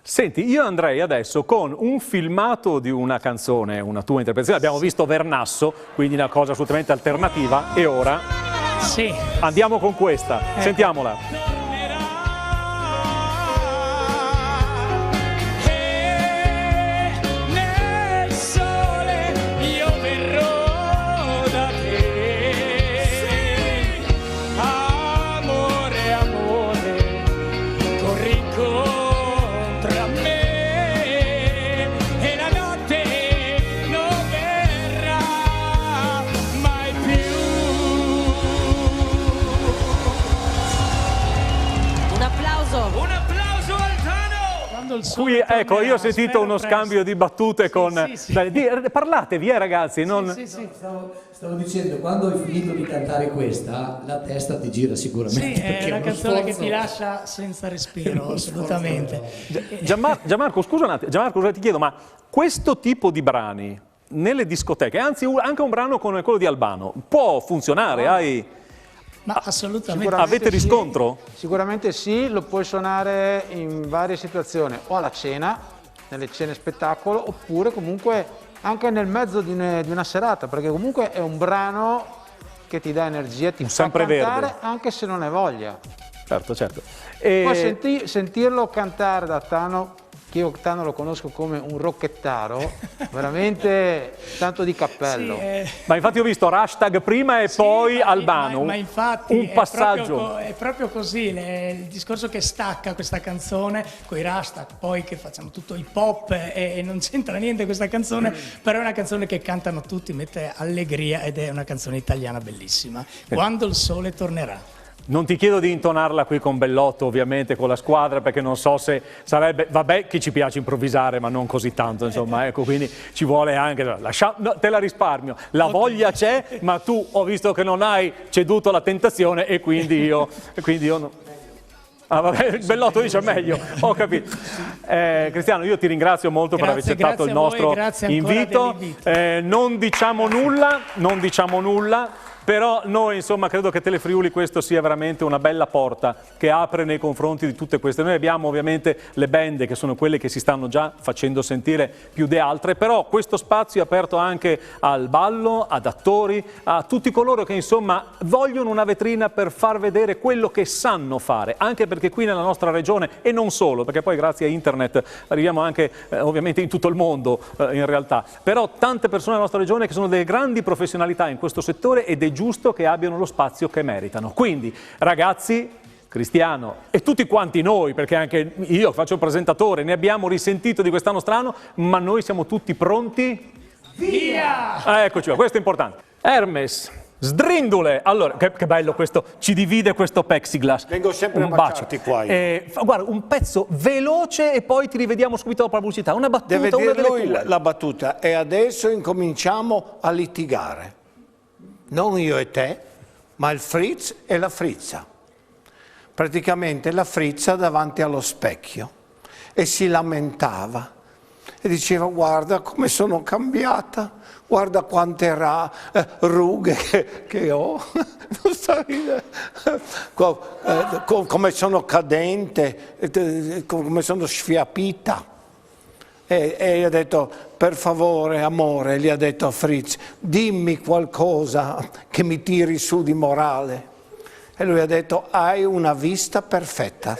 Senti, io andrei adesso con un filmato di una canzone, una tua interpretazione. Abbiamo visto Vernasso, quindi una cosa assolutamente alternativa, e ora andiamo con questa. Sentiamola. Qui, ecco, io ho sentito uno scambio di battute con... Parlate via, ragazzi. Stavo dicendo, quando hai finito di cantare questa, la testa ti gira sicuramente. Sì, è una canzone che ti lascia senza respiro, assolutamente. Gianmarco, scusa un attimo, Gianmarco, ti chiedo, ma questo tipo di brani nelle discoteche, anzi anche un brano come quello di Albano, può funzionare? Ma assolutamente. Avete riscontro? Sicuramente sì, lo puoi suonare in varie situazioni, o alla cena, nelle cene spettacolo, oppure comunque anche nel mezzo di una serata, perché comunque è un brano che ti dà energia, ti fa cantare anche se non hai voglia. Certo. Poi sentirlo cantare da Tano, che io Tano lo conosco come un rocchettaro, veramente tanto di cappello. Ma infatti ho visto hashtag prima e poi Albano, ma infatti un passaggio. È proprio così, il discorso che stacca questa canzone con i hashtag, poi che facciamo tutto hip hop e non c'entra niente questa canzone, però è una canzone che cantano tutti, mette allegria ed è una canzone italiana bellissima. Quando il sole tornerà. Non ti chiedo di intonarla qui con Bellotto, ovviamente, con la squadra, perché non so se sarebbe... Vabbè che ci piace improvvisare, ma non così tanto, insomma, ecco, quindi ci vuole anche... No, te la risparmio. La voglia c'è, ma tu ho visto che non hai ceduto alla tentazione e quindi io no. Ah, vabbè, Bellotto dice meglio, ho capito. Cristiano, io ti ringrazio molto per aver accettato il nostro invito. Non diciamo nulla. Però noi, insomma, credo che Telefriuli questo sia veramente una bella porta che apre nei confronti di tutte queste. Noi abbiamo ovviamente le band che sono quelle che si stanno già facendo sentire più di altre, però questo spazio è aperto anche al ballo, ad attori, a tutti coloro che insomma vogliono una vetrina per far vedere quello che sanno fare, anche perché qui nella nostra regione, e non solo, perché poi grazie a internet arriviamo anche ovviamente in tutto il mondo in realtà, però tante persone nella nostra regione che sono delle grandi professionalità in questo settore ed è giusto che abbiano lo spazio che meritano. Quindi, ragazzi, Cristiano e tutti quanti noi, perché anche io faccio il presentatore, ne abbiamo risentito di quest'anno strano, ma noi siamo tutti pronti? Via! Eccoci qua, questo è importante. Hermes, sdrindule! Allora, che bello questo, ci divide questo plexiglass. Vengo sempre a baciarti qua. Guarda, un pezzo veloce e poi ti rivediamo subito dopo la pubblicità. Una battuta, deve una dire delle lui tue. la battuta. E adesso incominciamo a litigare. Non io e te, ma il Fritz e la Frizza. Praticamente la Frizza davanti allo specchio e si lamentava e diceva: guarda come sono cambiata, guarda quante rughe che ho, non sta come sono cadente, come sono sfiapita. E gli ha detto: per favore amore, gli ha detto a Fritz, dimmi qualcosa che mi tiri su di morale. E lui ha detto: hai una vista perfetta.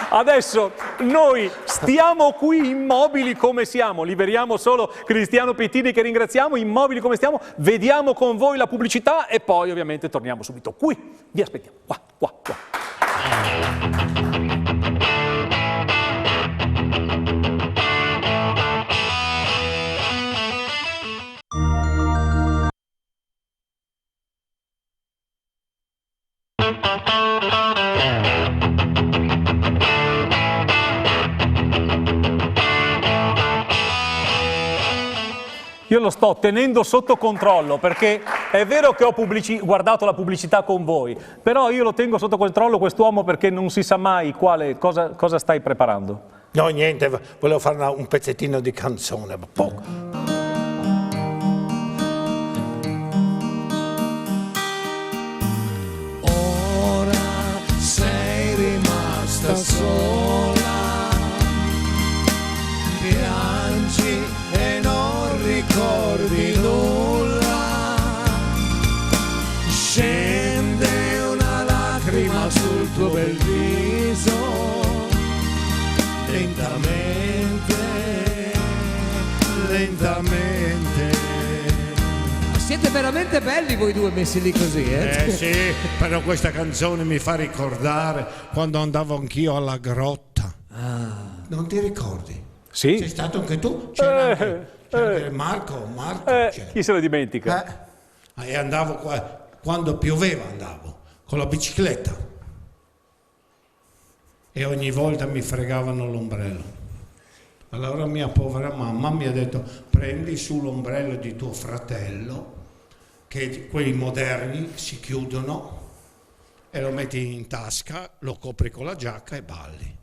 Adesso noi stiamo qui immobili come siamo, liberiamo solo Cristiano Pittini che ringraziamo, immobili come stiamo, vediamo con voi la pubblicità e poi ovviamente torniamo subito qui, vi aspettiamo, qua. Io lo sto tenendo sotto controllo perché è vero che ho guardato la pubblicità con voi, però io lo tengo sotto controllo quest'uomo perché non si sa mai cosa stai preparando. No, niente, volevo fare un pezzettino di canzone, ma poco. Da sola, piangi e non ricordi nulla, scende una lacrima sul tuo bel viso, lentamente, lentamente. Siete veramente belli voi due messi lì così, eh? Sì, però questa canzone mi fa ricordare quando andavo anch'io alla grotta. Non ti ricordi? Sì. Sei stato anche tu? C'era anche Marco. Chi se lo dimentica? E andavo qua, quando pioveva andavo, con la bicicletta. E ogni volta mi fregavano l'ombrello. Allora mia povera mamma mi ha detto: prendi su l'ombrello di tuo fratello, che quelli moderni si chiudono, e lo metti in tasca, lo copri con la giacca e balli.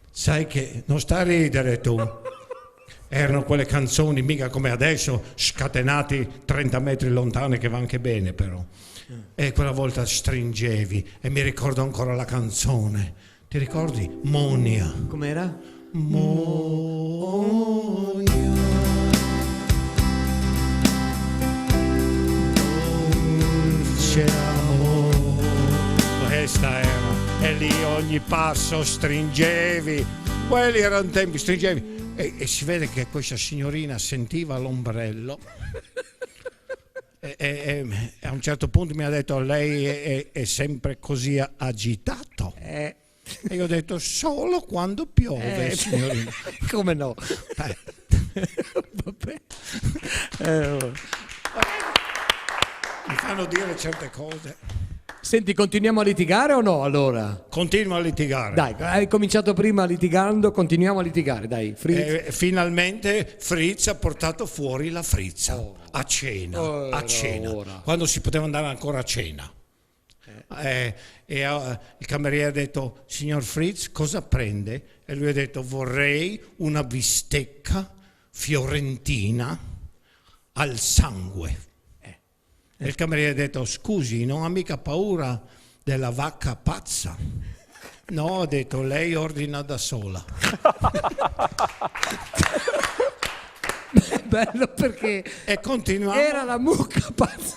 Sai che non sta a ridere tu. Erano quelle canzoni, mica come adesso, scatenati 30 metri lontane, che va anche bene però. E quella volta stringevi, e mi ricordo ancora la canzone. Ti ricordi? Monia. Com'era? Monia. Questa era, e lì ogni passo stringevi, quelli erano tempi, stringevi, e si vede che questa signorina sentiva l'ombrello e a un certo punto mi ha detto: lei è sempre così agitato. E io ho detto: solo quando piove, signorina. Come no? Vabbè. Mi fanno dire certe cose. Senti, continuiamo a litigare o no allora? Continuo a litigare. Dai, hai cominciato prima litigando, continuiamo a litigare, dai. Fritz. Finalmente Fritz ha portato fuori la frizza a cena, quando si poteva andare ancora a cena. Il cameriere ha detto: signor Fritz, cosa prende? E lui ha detto: vorrei una bistecca fiorentina al sangue. E il cameriere ha detto: scusi, non ha mica paura della vacca pazza? No, ha detto, lei ordina da sola. Bello, perché e continuiamo. Era la mucca pazza.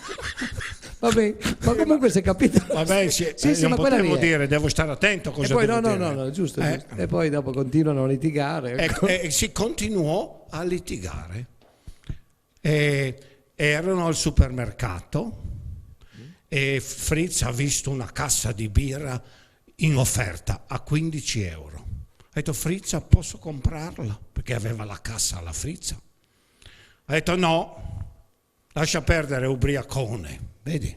Vabbè, ma comunque si è capito. Vabbè, sì, non ma potevo dire, devo stare attento a cosa e poi devo dire. No, giusto. E poi dopo continuano a litigare. E si continuò a litigare. Erano al supermercato e Fritz ha visto una cassa di birra in offerta a 15 euro. Ha detto: Frizza, posso comprarla? Perché aveva la cassa alla Frizza. Ha detto: no, lascia perdere, ubriacone, vedi?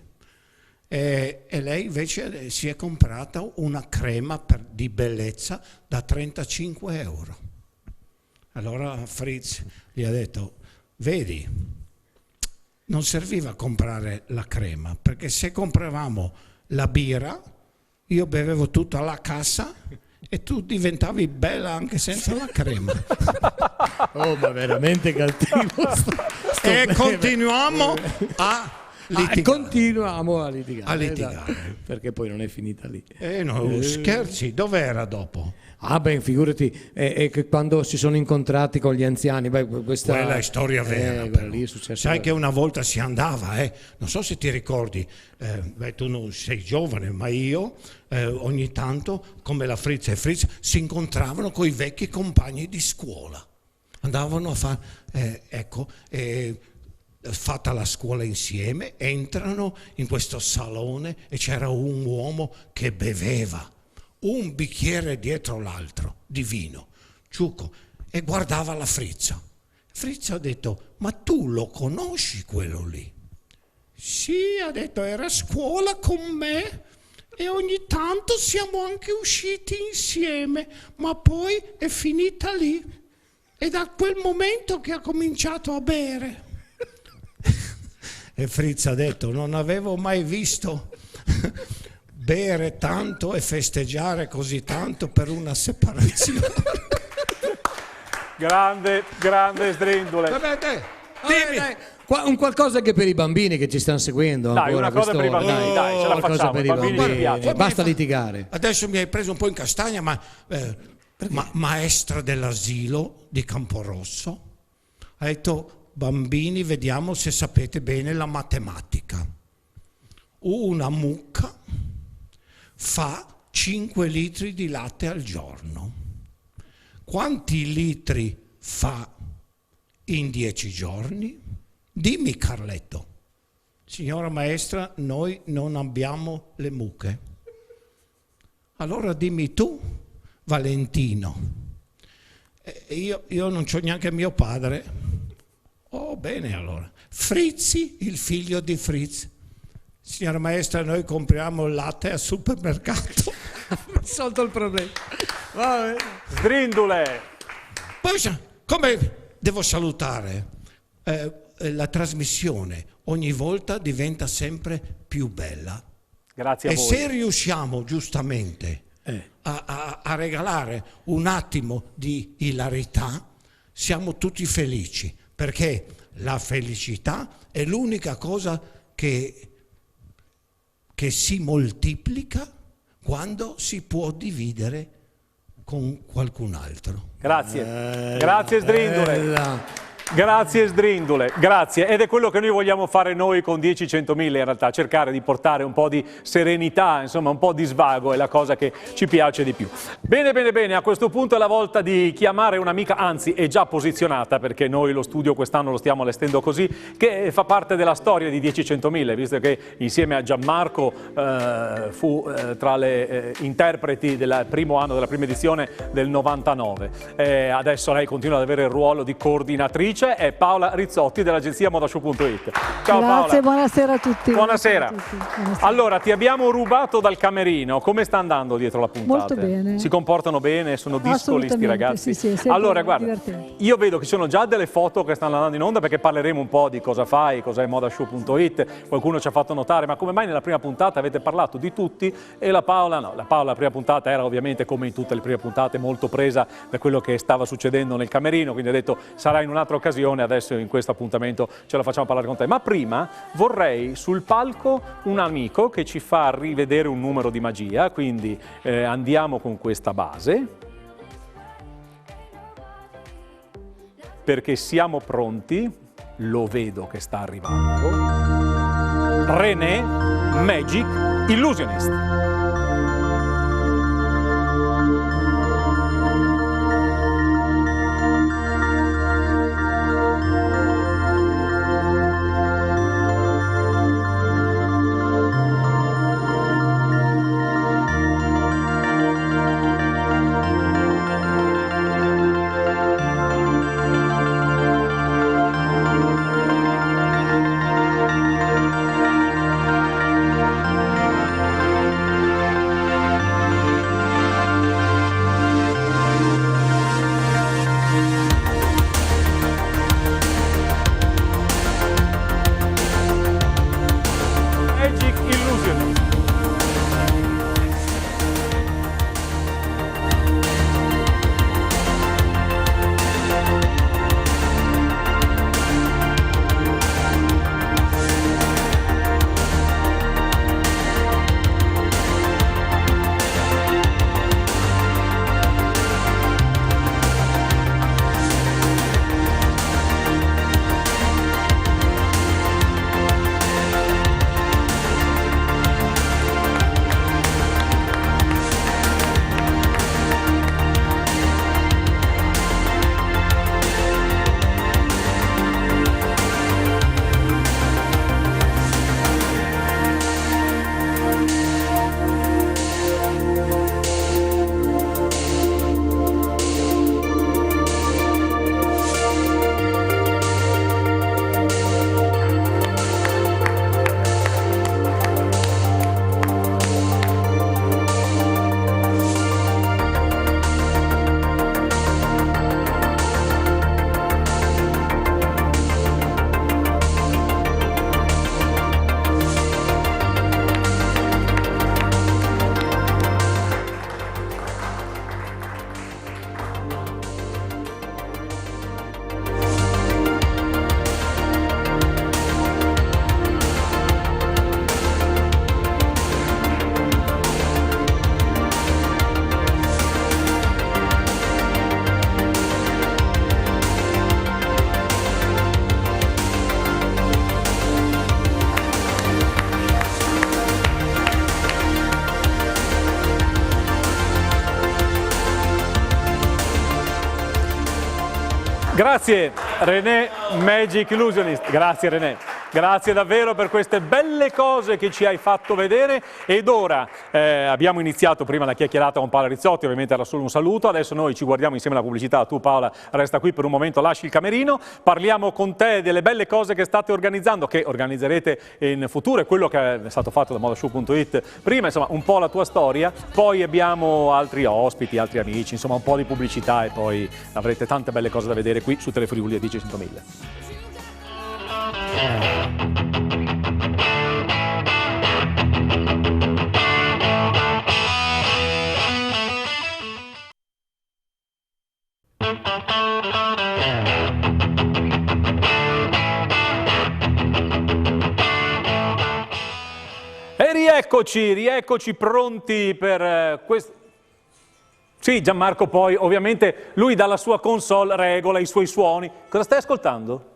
E lei invece si è comprata una crema di bellezza da 35 euro. Allora Fritz gli ha detto: vedi, non serviva comprare la crema, perché se compravamo la birra, io bevevo tutta la cassa e tu diventavi bella anche senza la crema. Oh, ma veramente cattivo. E continuiamo a litigare. Continuiamo a litigare. Esatto, perché poi non è finita lì. No, scherzi, dov'era dopo? Ah beh, figurati, che quando si sono incontrati con gli anziani, quella è storia vera. Lì è successo. Sai che una volta si andava, non so se ti ricordi, tu non sei giovane, ma io ogni tanto, come la Frizza e Fritz, si incontravano con i vecchi compagni di scuola. Andavano a fare, fatta la scuola insieme, entrano in questo salone e c'era un uomo che beveva un bicchiere dietro l'altro di vino, ciucco, e guardava la Frizza. Frizza ha detto: ma tu lo conosci quello lì? Sì, ha detto, era a scuola con me e ogni tanto siamo anche usciti insieme, ma poi è finita lì. È da quel momento che ha cominciato a bere. E Fritz ha detto: non avevo mai visto bere tanto e festeggiare così tanto per una separazione. Grande Sdrindule. Vabbè, dai, un qualcosa anche per i bambini che ci stanno seguendo. Dai, ancora una cosa per i bambini, dai, ce la qualcosa facciamo. per i Bambini bambini. ci piace. Basta litigare. Adesso mi hai preso un po' in castagna, ma maestra dell'asilo di Camporosso ha detto: bambini, vediamo se sapete bene la matematica. Una mucca fa 5 litri di latte al giorno. Quanti litri fa in 10 giorni? Dimmi, Carletto. Signora maestra, noi non abbiamo le mucche. Allora dimmi tu, Valentino. Io non c'ho neanche mio padre. Oh, bene allora. Frizzi, il figlio di Fritz. Signora maestra, noi compriamo il latte al supermercato. Risolto il problema. Sdrindule. Poi, come devo salutare? La trasmissione ogni volta diventa sempre più bella. Grazie a e voi. se riusciamo giustamente a regalare un attimo di ilarità, siamo tutti felici, perché la felicità è l'unica cosa che si moltiplica quando si può dividere con qualcun altro. Grazie Sdrindule. Grazie Sdrindule, grazie. Ed è quello che noi vogliamo fare noi con 10-100.000 in realtà, cercare di portare un po' di serenità, insomma un po' di svago è la cosa che ci piace di più. Bene, a questo punto è la volta di chiamare un'amica, anzi è già posizionata perché noi lo studio quest'anno lo stiamo allestendo così, che fa parte della storia di 10-100.000, visto che insieme a Gianmarco fu tra le interpreti del primo anno della prima edizione del 99. Adesso lei continua ad avere il ruolo di coordinatrice. È Paola Rizzotti dell'agenzia Modashow.it. Ciao Paola. Grazie, buonasera a tutti. Buonasera. Allora, ti abbiamo rubato dal camerino. Come sta andando dietro la puntata? Molto bene. Si comportano bene? Sono discoli sti ragazzi? Sì, allora, guarda, divertente. io vedo che ci sono già delle foto che stanno andando in onda perché parleremo un po' di cosa fai, cos'è Modashow.it. Qualcuno ci ha fatto notare, ma come mai nella prima puntata avete parlato di tutti e la Paola no? La Paola la prima puntata era ovviamente, come in tutte le prime puntate, molto presa da quello che stava succedendo nel camerino, quindi ha detto sarà in un'altra occasione, adesso in questo appuntamento ce la facciamo parlare con te. Ma prima vorrei sul palco un amico che ci fa rivedere un numero di magia, quindi andiamo con questa base, perché siamo pronti, lo vedo che sta arrivando. René Magic Illusionist. Grazie René, Magic Illusionist, grazie René. Grazie davvero per queste belle cose che ci hai fatto vedere. Ed ora abbiamo iniziato prima la chiacchierata con Paola Rizzotti, ovviamente era solo un saluto, adesso noi ci guardiamo insieme alla pubblicità. Tu Paola resta qui per un momento, lasci il camerino, parliamo con te delle belle cose che state organizzando, che organizzerete in futuro, e quello che è stato fatto da modashow.it prima, insomma un po' la tua storia, poi abbiamo altri ospiti, altri amici, insomma un po' di pubblicità, e poi avrete tante belle cose da vedere qui su Telefriuli e DC100.000. E rieccoci pronti per questo. Sì, Gianmarco poi ovviamente lui dalla sua console regola i suoi suoni. Cosa stai ascoltando?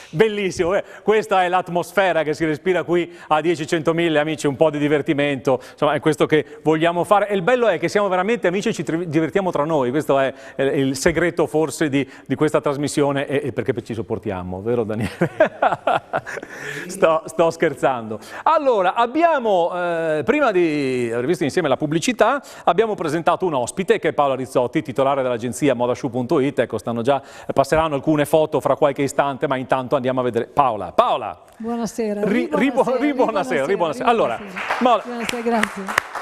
Bellissimo, questa è l'atmosfera che si respira qui a 10-100.000, amici, un po' di divertimento, insomma è questo che vogliamo fare, e il bello è che siamo veramente amici e ci divertiamo tra noi, questo è il segreto forse di questa trasmissione, e perché ci sopportiamo, vero Daniele? sto scherzando. Allora, abbiamo, prima di aver visto insieme la pubblicità, abbiamo presentato un ospite che è Paola Rizzotti, titolare dell'agenzia modashow.it, ecco, passeranno alcune foto fra qualche istante, ma intanto andiamo a vedere Paola. Buonasera. Buonasera. Allora, buonasera, grazie.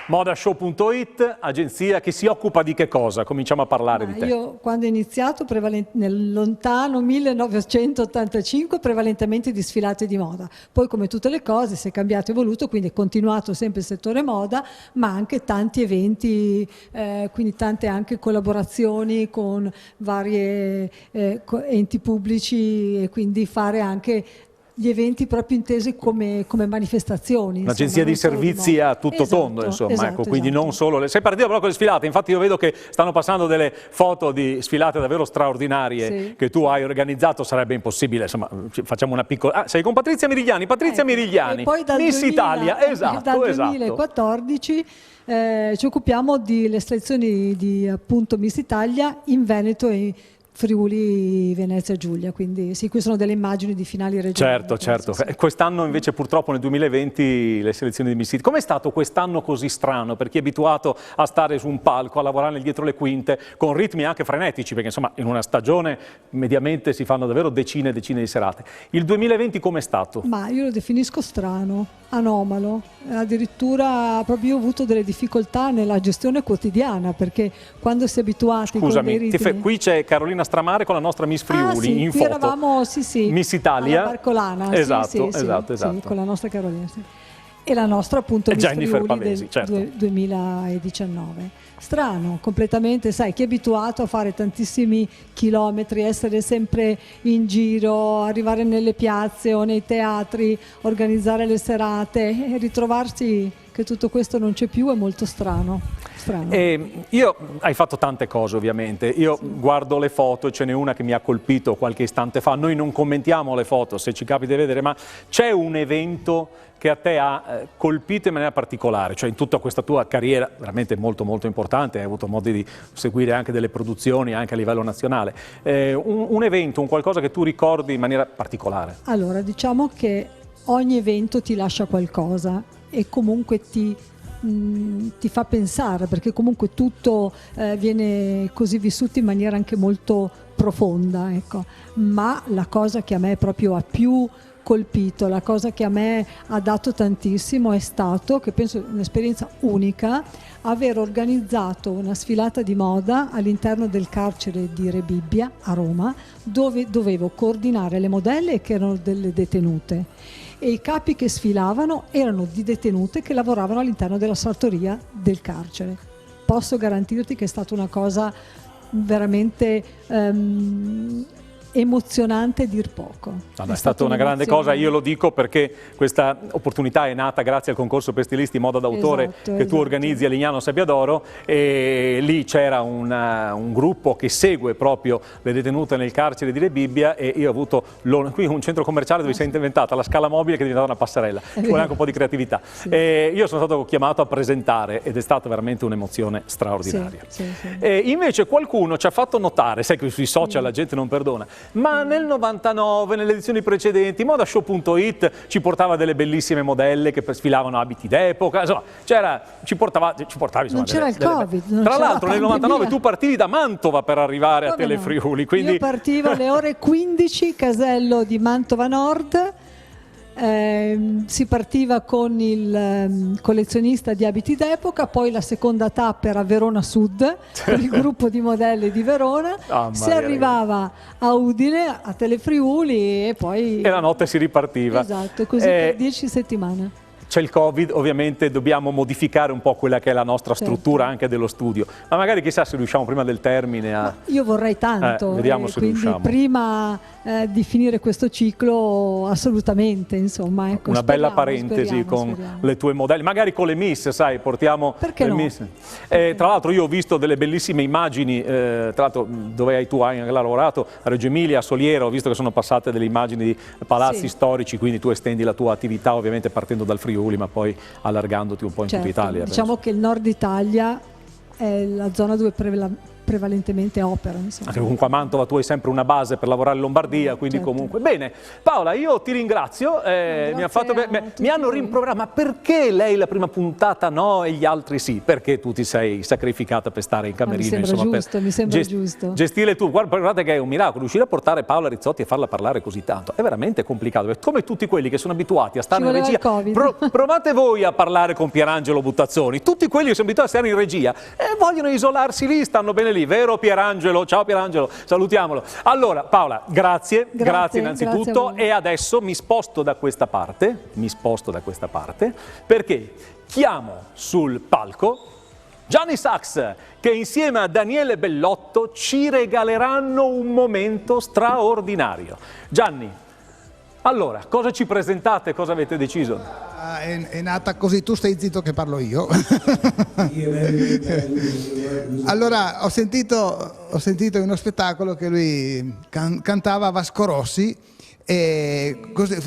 Modashow.it, agenzia che si occupa di che cosa? Cominciamo a parlare di te. Io quando ho iniziato, nel lontano 1985, prevalentemente di sfilate di moda. Poi come tutte le cose si è cambiato e evoluto, quindi è continuato sempre il settore moda, ma anche tanti eventi, quindi tante anche collaborazioni con varie enti pubblici, e quindi fare anche gli eventi proprio intesi come manifestazioni. Un'agenzia di servizi a tutto tondo, insomma, ecco, quindi non solo. Sei partito però con le sfilate, infatti io vedo che stanno passando delle foto di sfilate davvero straordinarie che tu hai organizzato, sarebbe impossibile, insomma, facciamo una piccola... sei con Patrizia Mirigliani, Mirigliani, e poi Miss Italia, esatto. Dal 2014 ci occupiamo delle selezioni di appunto Miss Italia in Veneto e Friuli, Venezia Giulia, quindi sì, qui sono delle immagini di finali regionali. Certo. Sì. Quest'anno invece purtroppo nel 2020 le selezioni di Miss Italia. Com'è stato quest'anno così strano per chi è abituato a stare su un palco, a lavorare dietro le quinte, con ritmi anche frenetici, perché insomma in una stagione mediamente si fanno davvero decine e decine di serate. Il 2020 com'è stato? Ma io lo definisco strano, anomalo, addirittura proprio io ho avuto delle difficoltà nella gestione quotidiana, perché quando si è abituati con dei ritmi... qui c'è Carolina Stramare con la nostra Miss Friuli in foto. Eravamo, Miss Italia. Alla Barcolana. Esatto. Con la nostra Carolina. E la nostra appunto Miss Friuli Pavesi, del 2019. Strano, completamente, sai, chi è abituato a fare tantissimi chilometri, essere sempre in giro, arrivare nelle piazze o nei teatri, organizzare le serate, e ritrovarsi che tutto questo non c'è più è molto strano. Hai fatto tante cose ovviamente, io guardo le foto e ce n'è una che mi ha colpito qualche istante fa. Noi non commentiamo le foto se ci capita di vedere, ma c'è un evento che a te ha colpito in maniera particolare, cioè in tutta questa tua carriera veramente molto molto importante, hai avuto modo di seguire anche delle produzioni anche a livello nazionale, un evento, un qualcosa che tu ricordi in maniera particolare? Allora, diciamo che ogni evento ti lascia qualcosa e comunque ti fa pensare, perché comunque tutto viene così vissuto in maniera anche molto profonda, ecco. Ma la cosa che a me proprio ha più colpito, la cosa che a me ha dato tantissimo è stato, che penso un'esperienza unica, aver organizzato una sfilata di moda all'interno del carcere di Rebibbia a Roma, dove dovevo coordinare le modelle che erano delle detenute, e i capi che sfilavano erano di detenute che lavoravano all'interno della sartoria del carcere. Posso garantirti che è stata una cosa veramente emozionante dir poco. È stata una grande cosa, io lo dico perché questa opportunità è nata grazie al concorso per stilisti Moda d'autore che tu organizzi a Lignano Sabbiadoro, e lì c'era un gruppo che segue proprio le detenute nel carcere di Rebibbia, e io ho avuto qui un centro commerciale dove si è inventata la scala mobile che è diventata una passerella, ci vuole anche un po' di creatività. Io sono stato chiamato a presentare ed è stata veramente un'emozione straordinaria. Invece qualcuno ci ha fatto notare, sai che sui social la gente non perdona, ma nel 99, nelle edizioni precedenti, modashow.it ci portava delle bellissime modelle che sfilavano abiti d'epoca, insomma, ci portavi insomma, non c'era il Covid. Tra l'altro nel 99 tu partivi da Mantova per arrivare a Telefriuli. Quindi... Io partivo alle ore 15, casello di Mantova Nord. Si partiva con il collezionista di abiti d'epoca, poi la seconda tappa era Verona Sud con il gruppo di modelle di Verona, si arrivava a Udine, a Telefriuli e poi... E la notte si ripartiva. Esatto, così per 10 settimane. C'è il Covid, ovviamente dobbiamo modificare un po' quella che è la nostra struttura anche dello studio, ma magari chissà se riusciamo prima del termine a... Io vorrei tanto, vediamo se quindi riusciamo. Prima di finire questo ciclo assolutamente, insomma. Ecco, una bella parentesi con le tue modelle, magari con le Miss, sai, portiamo perché le no? Miss. Tra l'altro io ho visto delle bellissime immagini, tra l'altro dove tu hai lavorato, a Reggio Emilia, a Soliero, ho visto che sono passate delle immagini di palazzi storici, quindi tu estendi la tua attività ovviamente partendo dal Friuli, ma poi allargandoti un po' in tutta Italia. Diciamo che il nord Italia è la zona dove prevalentemente opera. Insomma. Anche comunque a Mantova tu hai sempre una base per lavorare in Lombardia, quindi comunque... Bene, Paola, io ti ringrazio, mi hanno rimproverato, ma perché lei la prima puntata no e gli altri sì? Perché tu ti sei sacrificata per stare in camerino? Mi sembra giusto. Gestire tu, guardate che è un miracolo, riuscire a portare Paola Rizzotti e farla parlare così tanto, è veramente complicato, perché come tutti quelli che sono abituati a stare in regia, provate voi a parlare con Pierangelo Buttazzoni, tutti quelli che sono abituati a stare in regia e vogliono isolarsi lì, stanno bene lì, vero Pierangelo? Ciao Pierangelo, salutiamolo. Allora Paola, grazie innanzitutto, grazie e adesso mi sposto da questa parte, perché chiamo sul palco Gianni Sachs, che insieme a Daniele Bellotto ci regaleranno un momento straordinario. Gianni, allora, cosa ci presentate, cosa avete deciso? È nata così, tu stai zitto che parlo io. Allora, ho sentito in uno spettacolo che lui cantava Vasco Rossi, e così,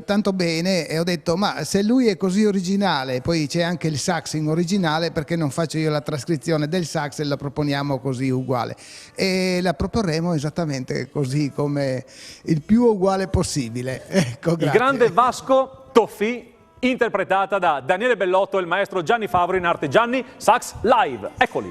tanto bene, e ho detto ma se lui è così originale, poi c'è anche il sax in originale, perché non faccio io la trascrizione del sax e la proponiamo così uguale, e la proporremo esattamente così, come il più uguale possibile. Ecco, grazie. Il grande Vasco Toffi, interpretata da Daniele Bellotto e il maestro Gianni Favro, in arte Gianni Sax Live. Eccoli.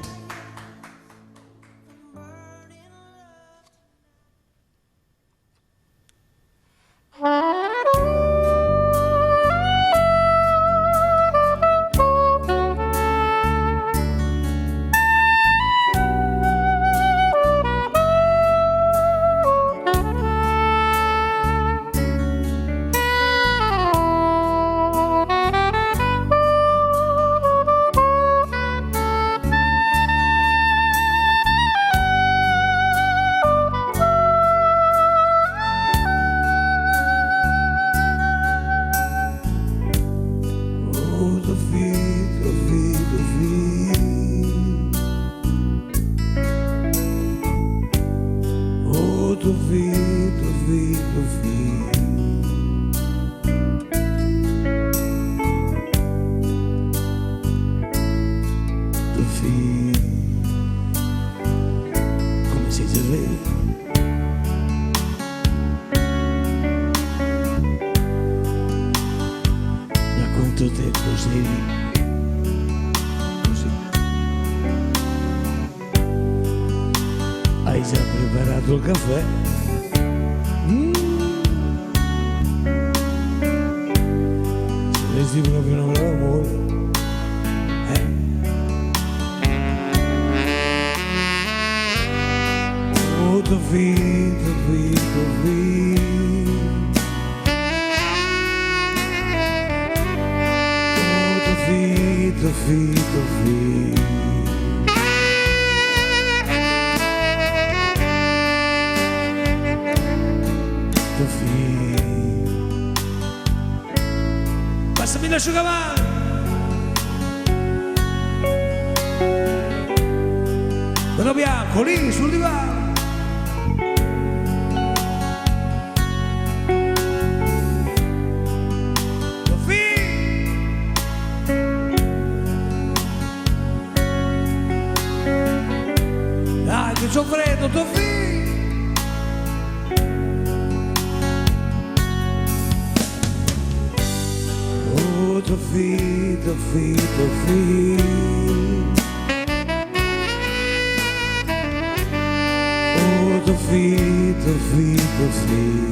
Hai già preparato il caffè? Saresti proprio un bravo amore. Oh, Tofì, Tofì, Tofì. Oh, Tofì, Tofì, Tofì. passami l'asciugamano. Quello bianco lì sul divano. Dai che c'ho freddo, Tofì. Oh Tofì, Tofì, Tofì. Oh Tofì, Tofì, Tofì.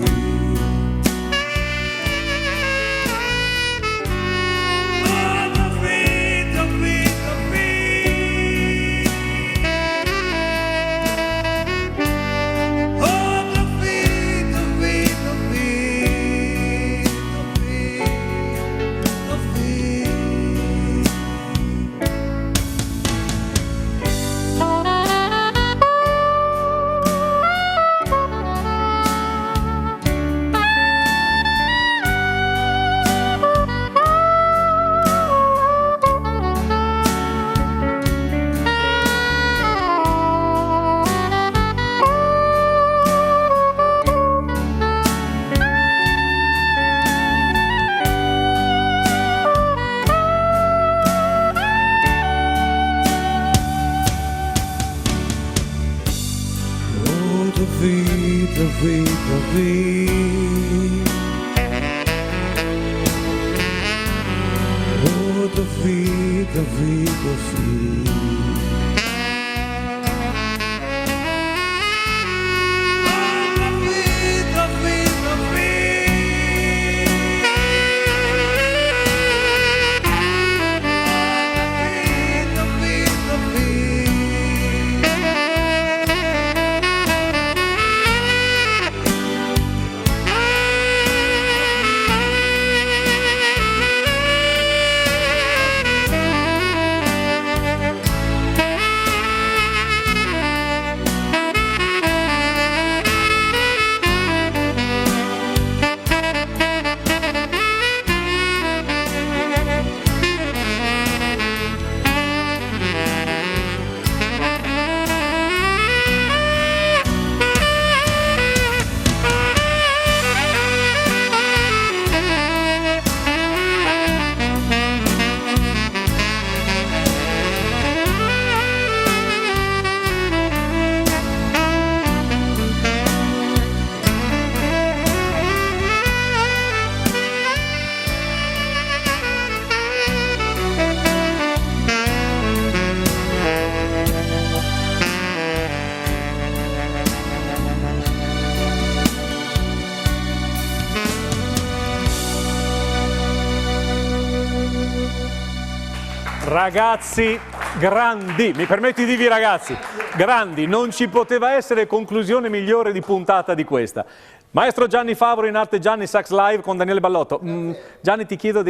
Tofì, Tofì. Oh Tofì, Tofì, Tofì. Ragazzi grandi, mi permetti di dire ragazzi, grandi, non ci poteva essere conclusione migliore di puntata di questa. Maestro Gianni Favaro in arte Gianni Sax Live con Daniele Ballotto. Gianni ti chiedo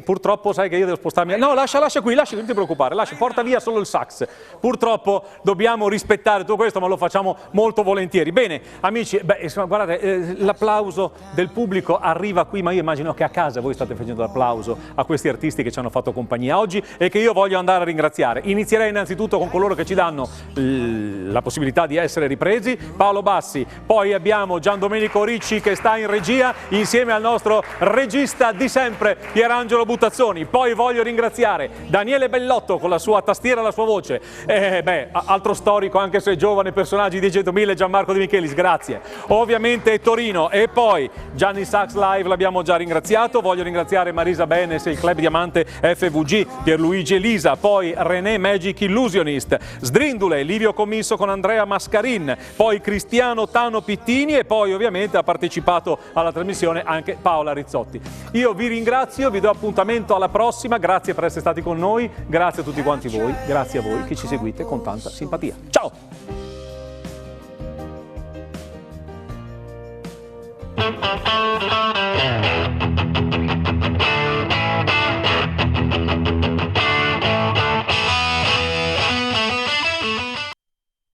purtroppo sai che io devo spostarmi. No, lascia qui, non ti preoccupare, porta via solo il sax. Purtroppo dobbiamo rispettare tutto questo, ma lo facciamo molto volentieri. Bene, amici, guardate, l'applauso del pubblico arriva qui, ma io immagino che a casa voi state facendo l'applauso a questi artisti che ci hanno fatto compagnia oggi e che io voglio andare a ringraziare. Inizierei innanzitutto con coloro che ci danno la possibilità di essere ripresi, Paolo Bassi, poi abbiamo Gian Domenico Ricci che sta in regia insieme al nostro regista di sempre Pierangelo Buttazzoni. Poi voglio ringraziare Daniele Bellotto con la sua tastiera e la sua voce, altro storico anche se giovane personaggio di 100.000, Gianmarco De Michelis, grazie. Ovviamente Torino, e poi Gianni Sax Live l'abbiamo già ringraziato. Voglio ringraziare Marisa Benes e il Club Diamante FVG, Pierluigi Elisa, poi René Magic Illusionist, Sdrindule, Livio Commisso con Andrea Mascarin, poi Cristiano Tano Pittini e poi ovviamente ha partecipato alla trasmissione anche Paola Rizzotti. Io vi ringrazio, vi do appuntamento alla prossima, grazie per essere stati con noi, grazie a tutti quanti voi, grazie a voi che ci seguite con tanta simpatia. Ciao!